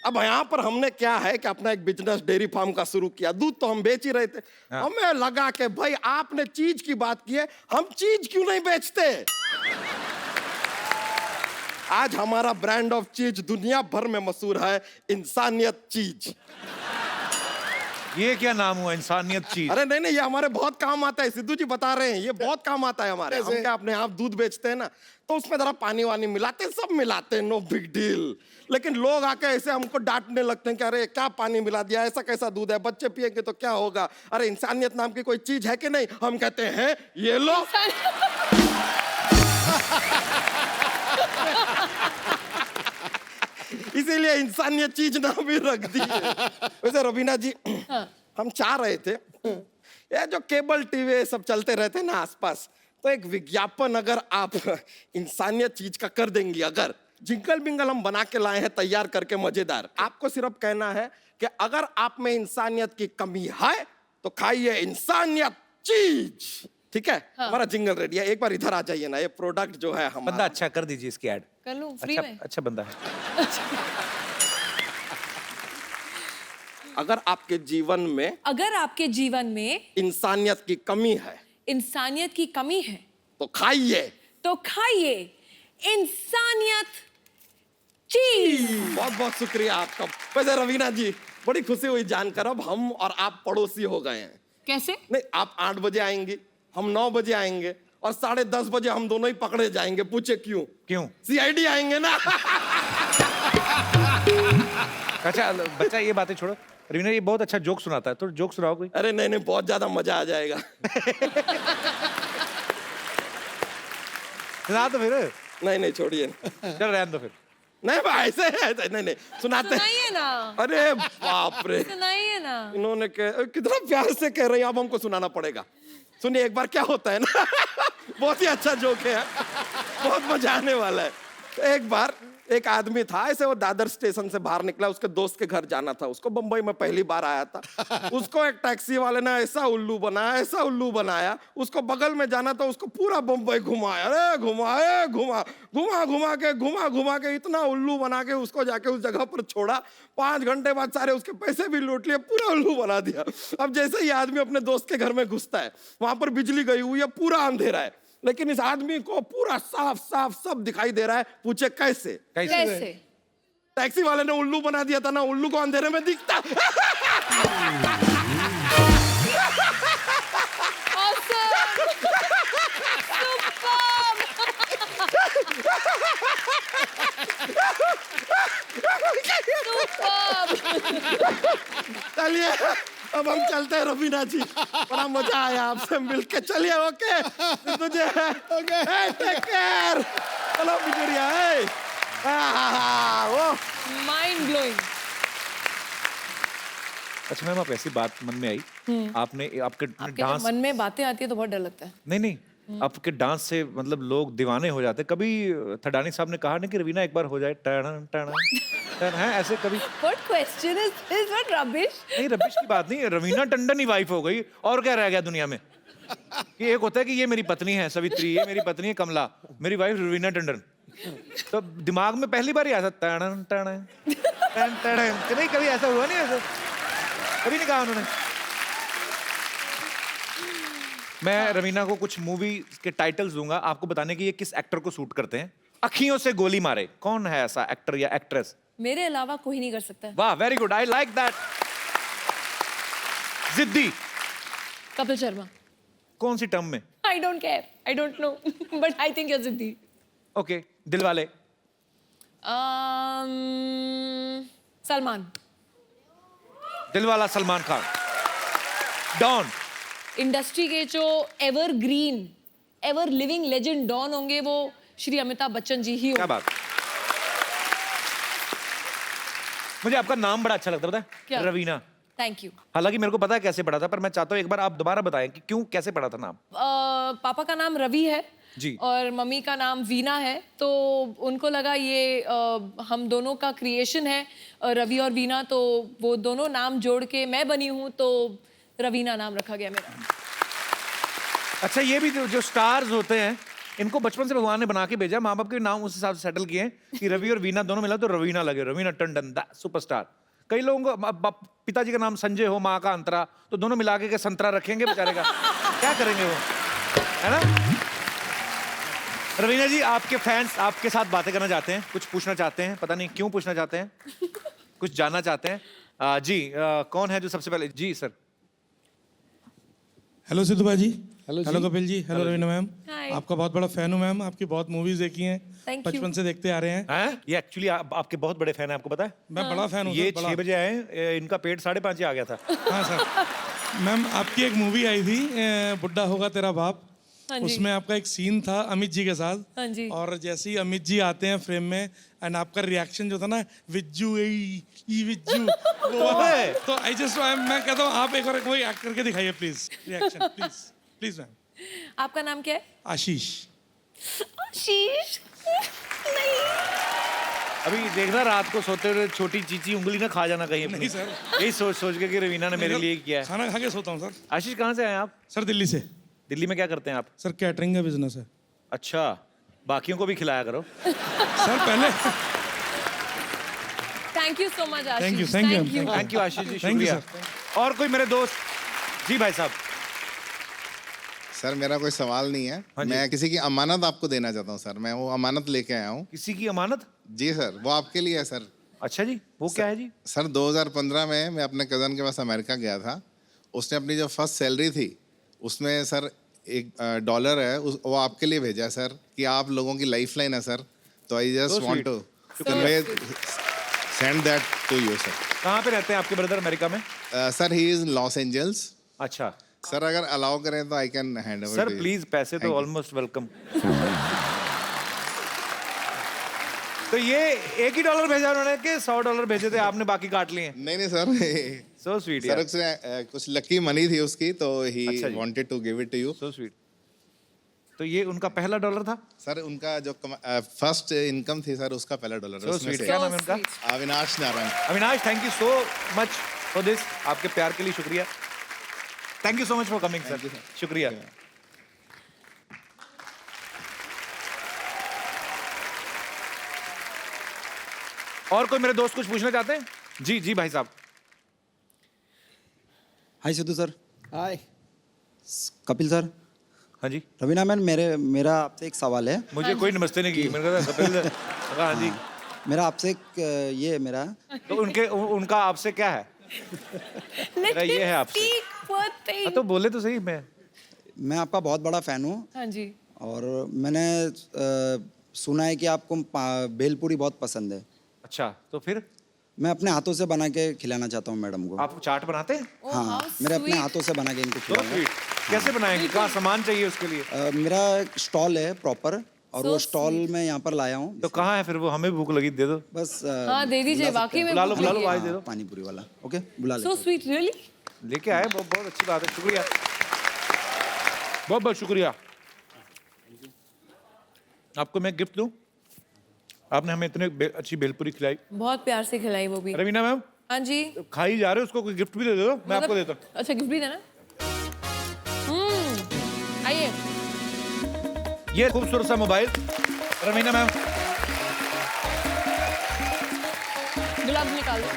अब यहाँ पर हमने क्या है कि अपना एक बिजनेस डेयरी फार्म का शुरू किया। दूध तो हम बेच ही रहे थे। हाँ। हमें लगा कि भाई आपने चीज की बात की है, हम चीज क्यों नहीं बेचते। आज हमारा ब्रांड ऑफ चीज दुनिया भर में मशहूर है, इंसानियत चीज। ये क्या नाम हुआ, इंसानियत चीज? अरे नहीं नहीं, ये हमारे बहुत काम आता है। सिद्धू जी बता रहे हैं, ये बहुत काम आता है हमारे। हम क्या अपने आप दूध बेचते हैं ना, तो उसमें जरा पानी वानी मिलाते हैं, सब मिलाते हैं, नो बिग डील। लेकिन लोग आके ऐसे हमको डांटने लगते हैं कि अरे क्या पानी मिला दिया, ऐसा कैसा दूध है, बच्चे पिएंगे तो क्या होगा। अरे इंसानियत नाम की कोई चीज है कि नहीं? हम कहते हैं ये लो। इसीलिए इंसानियत चीज नाम भी रख दी है। वैसे रवीना जी, हम चाह रहे थे, ये जो केबल टीवी सब चलते रहते हैं ना आसपास, तो एक विज्ञापन अगर आप इंसानियत चीज का कर देंगी, अगर जिंगल बिंगल हम बना के लाए हैं तैयार करके मजेदार। आपको सिर्फ कहना है कि अगर आप में इंसानियत की कमी है तो खाइए इंसानियत चीज। ठीक है? हमारा जिंगल रेडी है। एक बार इधर आ जाइए ना, ये प्रोडक्ट जो है हमारा। बंदा अच्छा, कर दीजिए इसकी ऐड। कर लूं फ्री अच्छा, में? अच्छा बंदा है। अगर आपके जीवन में, अगर आपके जीवन में इंसानियत की कमी है इंसानियत की कमी है तो खाइए, तो खाइए इंसानियत चीज। बहुत बहुत शुक्रिया आपका। वैसे रवीना जी, बड़ी खुशी हुई जानकर अब हम और आप पड़ोसी हो गए हैं। कैसे? नहीं, आप 8 बजे आएंगी, हम 9 बजे आएंगे, और 10:30 बजे हम दोनों ही पकड़े जाएंगे। पूछे क्यों? क्यों? CID आएंगे ना। अच्छा बच्चा, ये बातें छोड़ो। रवीना ये बहुत अच्छा जोक सुनाता है, तो जोक सुनाओ कोई। अरे नहीं नहीं, बहुत ज्यादा मजा आ जाएगा। सुना तो फिर। नहीं नहीं, छोड़िए। चल रहने दो फिर। नहीं भाई, ऐसे नहीं नहीं, सुनाते हैं। सुनाइए ना, अरे बाप रे, सुनाइए ना। इन्होंने कितना प्यार से कह रहे हैं, अब हमको सुनाना पड़ेगा। सुनिए एक बार क्या होता है ना। बहुत ही अच्छा जोक है, बहुत मजा आने वाला है। तो एक बार एक आदमी था, ऐसे वो दादर स्टेशन से बाहर निकला, उसके दोस्त के घर जाना था उसको। बंबई में पहली बार आया था। उसको एक टैक्सी वाले ने ऐसा उल्लू बनाया, ऐसा उल्लू बनाया। उसको बगल में जाना था, उसको पूरा बंबई घुमाया। अरे घुमाए, घुमा के इतना उल्लू बना के उसको जाके उस जगह पर छोड़ा। 5 घंटे बाद सारे उसके पैसे भी लूट लिए, पूरा उल्लू बना दिया। अब जैसे ही आदमी अपने दोस्त के घर में घुसता है, वहां पर बिजली गई हुई है, पूरा अंधेरा है, लेकिन इस आदमी को पूरा साफ साफ सब दिखाई दे रहा है। पूछे कैसे? कैसे? टैक्सी वाले ने उल्लू बना दिया था ना, उल्लू को अंधेरे में दिखता। चलिए अब हम चलते हैं रवीना जी, बड़ा मजा आया आपसे मिलके। चलिए ओके, तुझे टेक केयर। चलो बिजुरिया, वो माइंड ब्लोइंग। अच्छा मैम, आप ऐसी बात मन में आई, आपने आपके आपके डांस, मन में बातें आती है तो बहुत डर लगता है। नहीं नहीं, आपके डांस से मतलब लोग दीवाने हो जाते। कभी थडानी साहब ने कहा ना कि रवीना एक बार हो जाए टन टन टन, है ऐसे कभी? What question is this? What rubbish? नहीं, रबिश की बात नहीं, रवीना टंडन ही वाइफ हो गई, और क्या रह गया दुनिया में? कि एक होता है कि ये मेरी पत्नी है सवित्री, ये मेरी पत्नी है कमला, मेरी वाइफ रवीना टंडन। तो दिमाग में पहली बार ही आया था टन टन टन टन। नहीं कभी ऐसा हुआ नहीं, ऐसा कभी नहीं कहा उन्होंने। मैं रवीना को कुछ मूवी के टाइटल्स दूंगा, आपको बताने की ये किस एक्टर को सूट करते हैं। अखियों से गोली मारे, कौन है ऐसा एक्टर या एक्ट्रेस? मेरे अलावा कोई नहीं कर सकता। वाह, very good, I like that. जिद्दी, कपिल शर्मा। कौन सी टर्म में? I don't care. I don't know. But I think you're जिद्दी। ओके, दिलवाले। सलमान। दिलवाला सलमान खान। डॉन। इंडस्ट्री के जो evergreen, ever living legend Don होंगे वो श्री अमिताभ बच्चन जी ही क्या होंगे। बात। मुझे आपका नाम बड़ा अच्छा लगता है, पता क्या? है? रवीना। Thank you. हालांकि मेरे को पता है कैसे पढ़ा था, पर मैं चाहता हूँ एक बार आप दोबारा बताएं कि क्यों, कैसे पढ़ा था नाम। पापा का नाम रवि है जी। और मम्मी का नाम वीना है, तो उनको लगा ये हम दोनों का क्रिएशन है, रवि और वीना, तो वो दोनों नाम जोड़ के मैं बनी हूँ, तो रवीना नाम रखा गया मेरा। अच्छा, ये भी जो स्टार्स होते हैं इनको बचपन से भगवान ने बना के भेजा, माँ बाप के नाम उस हिसाब से सेटल किए हैं कि रवि और वीना दोनों मिला तो रवीना लगे, रवीना टंडन द सुपरस्टार। कई लोगों को पिताजी का नाम संजय हो, माँ का अंतरा, तो दोनों मिला के संतरा रखेंगे बेचारे का, क्या करेंगे वो, है ना? रवीना जी, आपके फैंस आपके साथ बातें करना चाहते हैं, कुछ पूछना चाहते हैं, पता नहीं क्यों पूछना चाहते हैं, कुछ जानना चाहते हैं। जी कौन है जो सबसे पहले? जी सर। हेलो सिद्धू भाई जी, hello Kapil ji, hello Raveena ma'am, आपका बहुत बड़ा फैन हूँ मैम, आपकी बहुत मूवीज देखी हैं, बचपन से देखते आ रहे हैं। ये एक्चुअली आपके बहुत बड़े फैन है, आपको पता है? मैं बड़ा फैन हूँ। ये 6 बजे आए, इनका पेट 5:30 आ गया था। हाँ सर। मैम आपकी एक मूवी आई थी बुड्ढा होगा तेरा बाप, उसमें आपका एक सीन था अमित जी के साथ, और जैसे ही अमित जी आते हैं फ्रेम में एंड आपका रिएक्शन जो था ना, विज्जू विज्जू, तो आई जस्ट मैं कहता हूँ आप एक बार कोई एक्ट करके दिखाइए please, reaction please please ma'am. आपका नाम क्या है? आशीष। आशीष नहीं, अभी देखना रात को सोते हुए छोटी चीची उंगली ना खा जाना कहीं। नहीं सर, यही सोच के कि रवीना ने मेरे लिए किया है। खाना खा के सोता हूँ सर। आशीष कहाँ से आए आप? सर दिल्ली से। दिल्ली में क्या करते हैं आप? सर कैटरिंग का बिजनेस है। अच्छा, बाकियों को भी खिलाया करो। सर पहले thank you so much Ashish. Thank you Ashish ji, शुक्रिया। और कोई मेरे दोस्त? जी भाई साहब। सर मेरा कोई सवाल नहीं है, मैं किसी की अमानत आपको देना चाहता हूँ सर, मैं वो अमानत लेके आया हूँ। किसी की अमानत? जी सर, वो आपके लिए है सर। अच्छा जी, वो क्या है जी? सर 2015 में मैं अपने कज़न के पास अमेरिका गया था, उसने अपनी जो फर्स्ट सैलरी थी उसमें सर $1 है, वो आपके लिए भेजा है सर, कि आप लोगों की लाइफ लाइन है सर, तो I just want to send that to you sir. कहाँ पे रहते हैं आपके ब्रदर अमेरिका में? Sir he is Los Angeles. अच्छा सर, अगर अलाउ करें तो I can hand over. Sir please, पैसे तो ऑलमोस्ट वेलकम। तो ये $1 भेजा उन्होंने कि $100 भेजे थे आपने, बाकी काट लिए? नहीं सर, सो स्वीट सर उसने कुछ लकी मनी थी उसकी, तो he wanted to give it to you. So sweet. तो ये उनका पहला $1 था? सर उनका जो फर्स्ट इनकम थी सर, उसका पहला $1। So sweet. क्या नाम है उनका? Avinash Narayan. Avinash, thank you so much for this, आपके प्यार के लिए शुक्रिया। Thank you so much for coming sir, शुक्रिया। और कोई मेरे दोस्त कुछ पूछना चाहते हैं? जी जी भाई साहब। हाय सिद्धू सर। हाय कपिल सर। हाँ जी। रवीना मैम, मेरा आपसे एक सवाल है। मुझे कोई नमस्ते नहीं की, मैंने कहा कपिल सर। हाँ जी। मेरा आपसे एक ये मेरा तो उनका आपसे क्या है? मेरा ये है आपसे। तो बोले तो सही। मैं आपका बहुत बड़ा फैन हूँ। हाँ जी। और मैंने सुना है कि आपको भेलपूरी बहुत पसंद है। अच्छा, तो फिर? मैं अपने हाथों से बना के खिलाना चाहता हूँ मैडम को। आप चाट बनाते हैं? हाँ, मेरे अपने हाथों से बना के इनको खिलाऊंगा। कैसे बनाएंगे? कहाँ सामान चाहिए उसके लिए? मेरा स्टॉल है प्रॉपर, और वो स्टॉल मैं यहाँ पर लाया हूँ। तो कहाँ है फिर वो? हमें भूख लगी, दे दो बस। हाँ दे दीजिए, वाकई में बुला लो भाई, दे दो पानी पूरी वाला। ओके, बुला लो। सो स्वीट, रियली लेके आए, बहुत अच्छी बात है, शुक्रिया, बहुत बहुत शुक्रिया। आपको मैं गिफ्ट दूं? आपने हमें इतने अच्छी भेलपूरी खिलाई, बहुत प्यार से खिलाई वो भी। रवीना मैम। हाँ जी। खा ही जा रहे हो, उसको कोई गिफ्ट भी दे दो, मैं आपको देता हूँ। अच्छा, गिफ्ट भी देना। आइए, ये खूबसूरत सा मोबाइल रवीना मैम। गुलाब निकाल दो।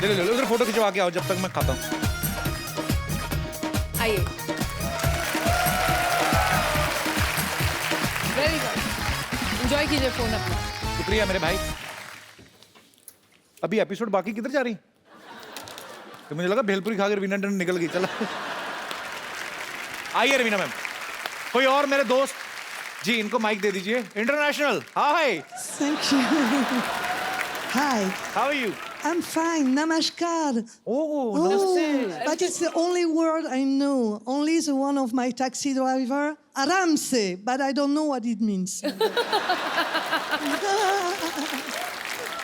ले उधर फोटो खिंचवा के आओ जब तक मैं खाता हूँ। आइए, वेरी गुड, एंजॉय कीजिए फोन अपना। शुक्रिया मेरे भाई। अभी एपिसोड बाकी किधर जा रही? तो मुझे लगा भेलपुरी खाकर रवीना टंडन निकल गई। चलो आइए रवीना मैम। कोई और मेरे दोस्त? जी, इनको माइक दे दीजिए। International hi. Thank you. Hi. How are you? I'm fine. Namaskar. Oh, namaste. But it's the only word I know. Only the one of my taxi driver, Aramse, but I don't know what it means.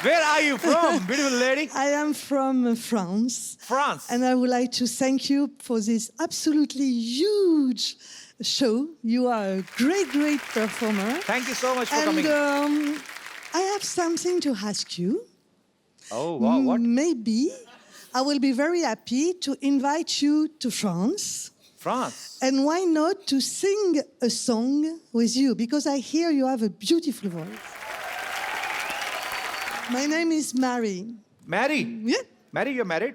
Where are you from, beautiful lady? I am from France. France. And I would like to thank you for this absolutely huge show. You are a great, great performer. Thank you so much for coming. And I have something to ask you. Oh, wow, what? Maybe I will be very happy to invite you to France. France. And why not to sing a song with you? Because I hear you have a beautiful voice. My name is Mary. Mary? Yeah? Mary, you're married?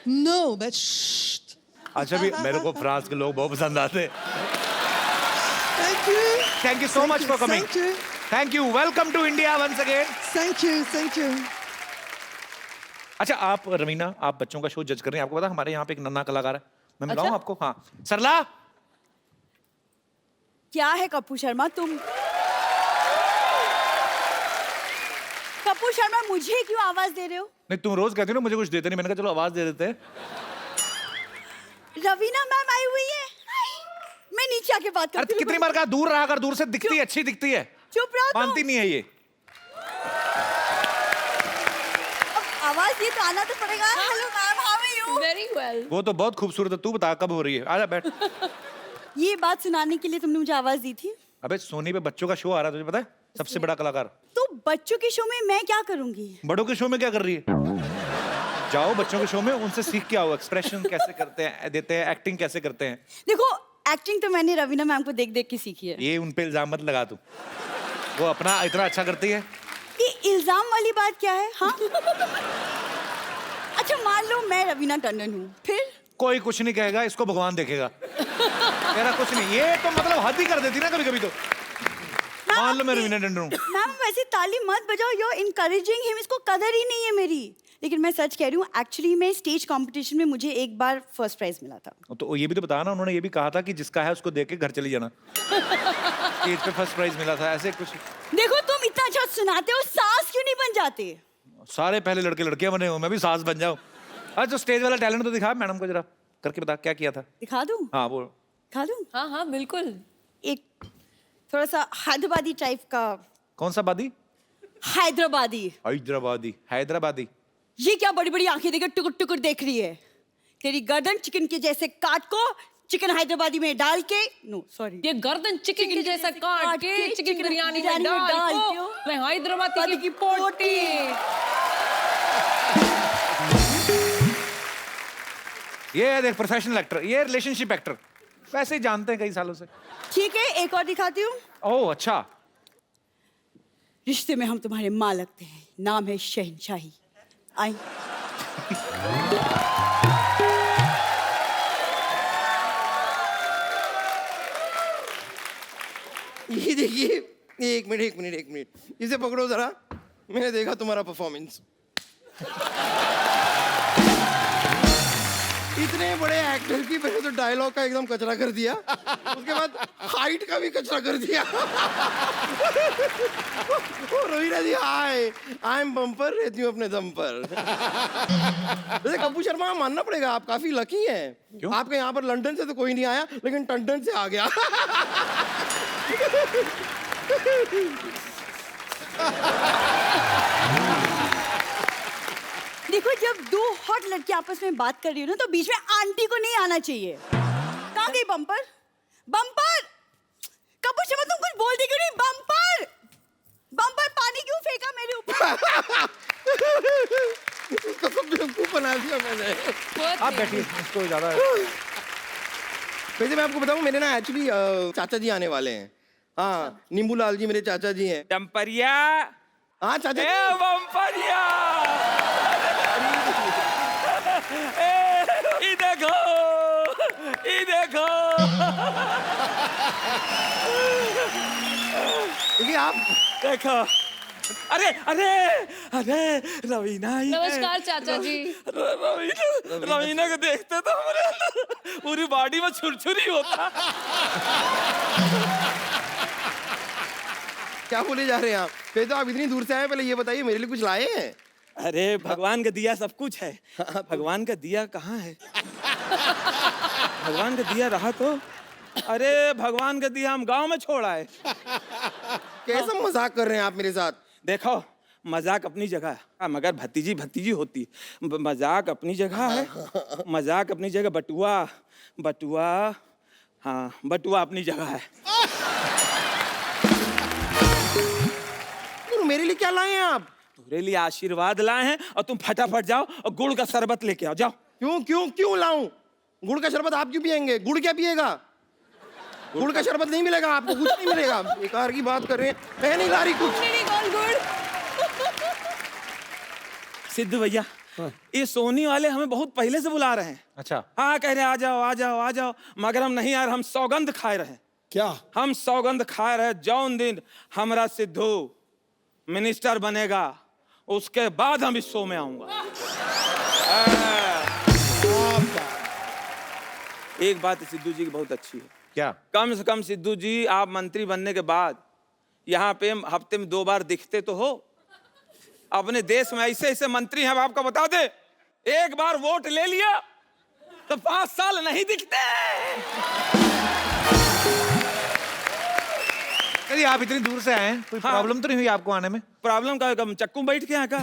No, but shh. अच्छा भी मेरे को फ्रांस के लोग बहुत पसंद आते हैं. Thank you. Thank you so much for coming. Thank you. Thank you. Welcome to India once again. Thank you. Thank you. अच्छा आप रवीना आप बच्चों का शो जज कर रहे हैं. आपको पता है हमारे यहाँ पे एक नन्हा कलाकार है. मैं मिलाऊं अच्छा? आपको? हाँ. सरला. क्या है कपूर शर्मा तुम? कपूर शर्मा मुझे क्यों आवाज दे रहे हो? नहीं तुम रोज कहती हो ना मुझे कुछ देते नहीं. मैंने कहा चलो आवाज दे देते हैं. रवीना मैम आई हुई है. मैं नीचे आके बात करती अरे कितनी बार कहा दूर रहा कर. दूर से दिखती है अच्छी दिखती है. चुप रहो. मानती नहीं है ये. आवाज ये तो आना तो पड़ेगा. Hello ma'am, how are you? Very well. वो तो बहुत खूबसूरत है. तू बता कब हो रही है. आजा बैठ. ये बात सुनाने के लिए तुमने मुझे आवाज दी थी? अबे सोनी पे बच्चों का शो आ रहा है तुझे पता है. सबसे बड़ा कलाकार. तो बच्चों के शो में मैं क्या करूंगी? बड़ों के शो में क्या कर रही है? जाओ बच्चों के शो में उनसे सीख के आओ. एक्सप्रेशन कैसे करते हैं देते हैं. एक्टिंग कैसे करते हैं. देखो एक्टिंग तो मैंने रवीना मैम को देख देख के सीखी है. ये उन पे इल्जाम मत लगा तू. वो अपना इतना अच्छा करती है. ये इल्जाम वाली बात क्या है? हाँ. अच्छा मान लो मैं रवीना टंडन हूँ, फिर? कोई कुछ नहीं कहेगा. इसको भगवान देखेगा. तेरा कुछ नहीं. ये तो मतलब हद ही कर देती ना कभी कभी तो. मान लो मैं रवीना टंडन हूँ. मैम वैसे ताली मत बजाओ. You are encouraging him. इसको कदर ही नहीं है मेरी. लेकिन मैं सच कह रही हूँ. एक्चुअली में स्टेज कंपटीशन में मुझे एक बार फर्स्ट प्राइज मिला था. तो ये भी तो बताया ना. उन्होंने ये भी कहा था कि जिसका है उसको देख के घर चली जाना. स्टेज पे फर्स्ट प्राइज मिला था. ऐसे कुछ. देखो तुम इतना अच्छा सुनाते हो, सास क्यों नहीं बन जाते? सारे पहले लड़के लड़कियां बने हो. मैं भी सास बन जाऊं. अच्छा तो स्टेज वाला टैलेंट तो दिखा मैडम को जरा करके बता क्या किया था. दिखा दूं? हाँ वो दिखा दूं? हाँ हाँ बिल्कुल. एक थोड़ा सा हैदराबादी टाइप का. कौन सा बादी? हैदराबादी. हैदराबादी. हैदराबादी. ये क्या बड़ी बड़ी आंखें देकर टुकुर टुकुर देख रही है? तेरी गर्दन चिकन के जैसे काट को चिकन हैदराबादी में डाल के. No sorry. ये गर्दन चिकन के जैसा काट के चिकन बिरयानी में डाल को मैं हैदराबादी की पोटी. ये है देख प्रोफेशनल एक्टर. ये रिलेशनशिप एक्टर. वैसे ही जानते हैं कई सालों से. ठीक है एक और दिखाती हूँ. ओह अच्छा. रिश्ते में हम तुम्हारे माँ लगते हैं. नाम है शहनशाही. आई. ये देखिए. एक मिनट. इसे पकड़ो जरा. मैंने देखा तुम्हारा परफॉर्मेंस. इतने बड़े एक्टर की पहले तो डायलॉग का एकदम कचरा कर दिया. उसके बाद हाइट का भी कचरा कर दिया. Raveena ji hi. I am bumper. रहती हूँ अपने दम पर. वैसे कपूर शर्मा मानना पड़ेगा आप काफी लकी हैं. आपके यहाँ पर लंदन से तो कोई नहीं आया लेकिन टंडन से आ गया. देखो जब दो हॉट लड़की आपस में बात कर रही हो ना तो बीच में आंटी को नहीं आना चाहिए. कहाँ गई बम्पर? बम्पर. कपूर शर्मा तुम कुछ बोल दी क्यों नहीं? बम्पर. बम्पर पानी क्यों फेंका मेरे ऊपर? उसको सब बेवकूफ बना दिया मैंने. आप बैठिए. इसको ज्यादा. वैसे मैं आपको बताऊं मेरे ना एक्चुअली चाचा जी आने वाले हैं. हाँ नींबू लाल जी मेरे चाचा जी हैं. डम्परिया. हाँ चाचा ए बम्परिया. ये देखो. देखिए आप देखो. अरे रवीना ही है. नमस्कार चाचा जी. रवीना को देखते तो हमारे अंदर पूरी बॉडी में छुरछुरी होता. क्या बोले जा रहे हैं आप? फिर तो आप इतनी दूर से आए. पहले ये बताइए मेरे लिए कुछ लाए हैं? अरे भगवान का दिया सब कुछ है. भगवान का दिया कहाँ है? भगवान का दिया रहा तो. अरे भगवान का दिया हम गांव में छोड़ आए. कैसा मजाक कर रहे हैं आप मेरे साथ? देखो मजाक अपनी जगह है मगर भतीजी होती. मजाक अपनी जगह है. मजाक अपनी जगह. बटुआ. हाँ बटुआ अपनी जगह है. मेरे लिए क्या लाए हैं आप? तेरे लिए आशीर्वाद लाए हैं और तुम फटाफट जाओ और गुड़ का शरबत लेके आओ. जाओ. क्यों लाऊं? गुड़ का शरबत आप क्यों पियेंगे? गुड़ क्या पिएगा? गुड़ का शरबत नहीं मिलेगा आपको, कुछ नहीं मिलेगा। बेकार की बात कर रहे हैं, मैं नहीं ला रही कुछ। सिद्धू भैया, ये सोनी वाले हमें बहुत पहले से बुला रहे हैं। अच्छा। हाँ, कह रहे हैं आ जाओ आ जाओ आ जाओ, मगर हम नहीं यार, हम सौगंध खाए रहे। क्या? हम सौगंध खाए रहे, जौन दिन हमारा सिद्धू मिनिस्टर बनेगा उसके बाद हम इस शो में आऊंगा। एक बात सिद्धू जी की बहुत अच्छी है। क्या? कम से कम सिद्धू जी आप मंत्री बनने के बाद यहाँ पे हफ्ते में 2 बार दिखते तो हो। अपने देश में ऐसे ऐसे मंत्री हैं, अब आपको बता दे, एक बार वोट ले लिया तो 5 साल नहीं दिखते। चलिए, आप इतनी दूर से आए हैं, कोई प्रॉब्लम तो नहीं हुई आपको आने में? प्रॉब्लम का चक्कू बैठ के यहाँ का।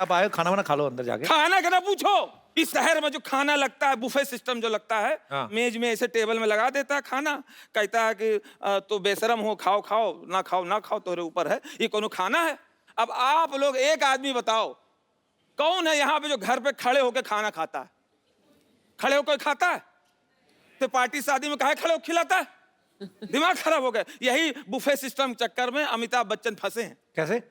आप आए, खाना वाना खा लो अंदर जाके। खाना का ना पूछो, इस शहर में जो खाना लगता है, बुफे सिस्टम जो लगता है, मेज में ऐसे टेबल में लगा देता है खाना, कहता है कि तो बेशरम हो, खाओ खाओ, ना खाओ ना खाओ, तोरे ऊपर है, ये कोनो खाना है? अब आप लोग एक आदमी बताओ, कौन है यहाँ पे जो घर पे खड़े होकर खाना खाता है? खड़े होकर खाता है? तो पार्टी शादी में काहे खड़े होकर खिलाता है? दिमाग खराब हो गया। यही बुफे सिस्टम चक्कर में अमिताभ बच्चन फंसे हैं। कैसे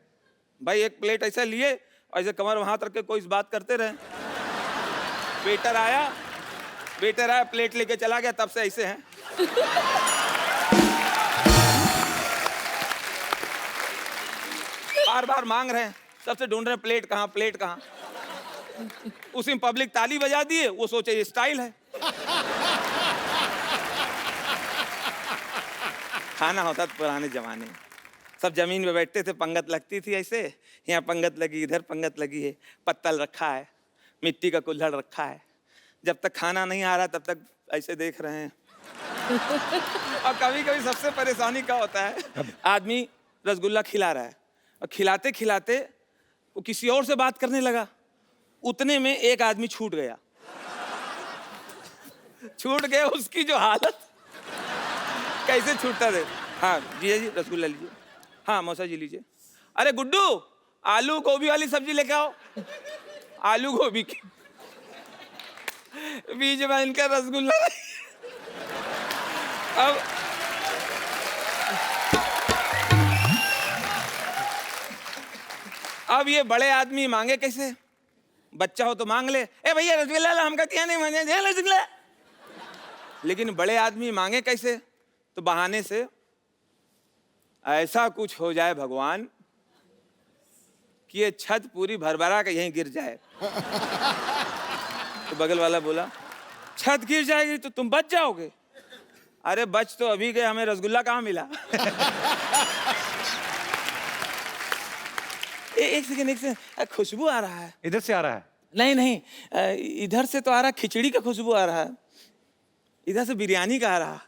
भाई? एक प्लेट ऐसे लिए, ऐसे कमर में हाथ रख के कोई बात करते रहे। वेटर आया, प्लेट लेके चला गया, तब से ऐसे हैं। बार बार मांग रहे हैं, सबसे ढूंढ रहे हैं प्लेट कहाँ, प्लेट कहाँ। उसी में पब्लिक ताली बजा दिए, वो सोचे ये स्टाइल है। खाना होता था पुराने जमाने में, सब जमीन पे बैठते थे, पंगत लगती थी ऐसे, यहाँ पंगत लगी, इधर पंगत लगी है, पत्तल रखा है, मिट्टी का कुल्हड़ रखा है। जब तक खाना नहीं आ रहा तब तक ऐसे देख रहे हैं। और कभी कभी सबसे परेशानी क्या होता है, आदमी रसगुल्ला खिला रहा है और खिलाते खिलाते वो किसी और से बात करने लगा, उतने में एक आदमी छूट गया। छूट गया, उसकी जो हालत, कैसे छूटता थे। हाँ जी जी, रसगुल्ला लीजिए। हाँ मौसा जी लीजिए। अरे गुड्डू, आलू गोभी वाली सब्जी लेके आओ। आलू गोभी की, बीच में इनका रसगुल्ला। अब ये बड़े आदमी मांगे कैसे? बच्चा हो तो मांग ले, ए भैया रसगुल्ला ला, हम कहते हैं नहीं मांगे रसगुल्ला। लेकिन बड़े आदमी मांगे कैसे? तो बहाने से ऐसा कुछ हो जाए भगवान कि ये छत पूरी भरभरा के यहीं गिर जाए। तो बगल वाला बोला, छत गिर जाएगी तो तुम बच जाओगे। अरे बच तो अभी गए, हमें रसगुल्ला कहाँ मिला? एक सेकंड, खुशबू आ रहा है। इधर से आ रहा है? नहीं नहीं, इधर से तो आ रहा, खिचड़ी का खुशबू आ रहा है। इधर से बिरयानी का आ रहा।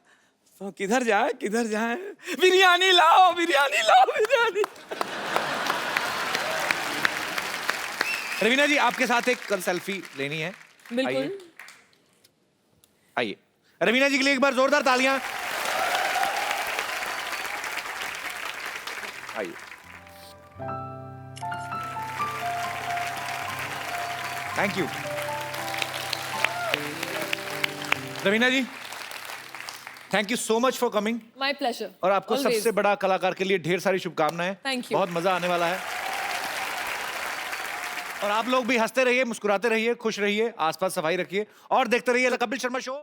तो किधर जाए किधर जाए? बिरयानी लाओ, बिरयानी लाओ, बिरयानी। रवीना जी, आपके साथ एक सेल्फी लेनी है। बिल्कुल। आइए, रवीना जी के लिए एक बार जोरदार तालियां। आइए। Thank you Raveena ji, thank you so much for coming. My pleasure. और आपको Always. सबसे बड़ा कलाकार के लिए ढेर सारी शुभकामनाएं। Thank you. बहुत मजा आने वाला है। और आप लोग भी हंसते रहिए, मुस्कुराते रहिए, खुश रहिए, आसपास सफाई रखिए और देखते रहिए द कपिल शर्मा शो।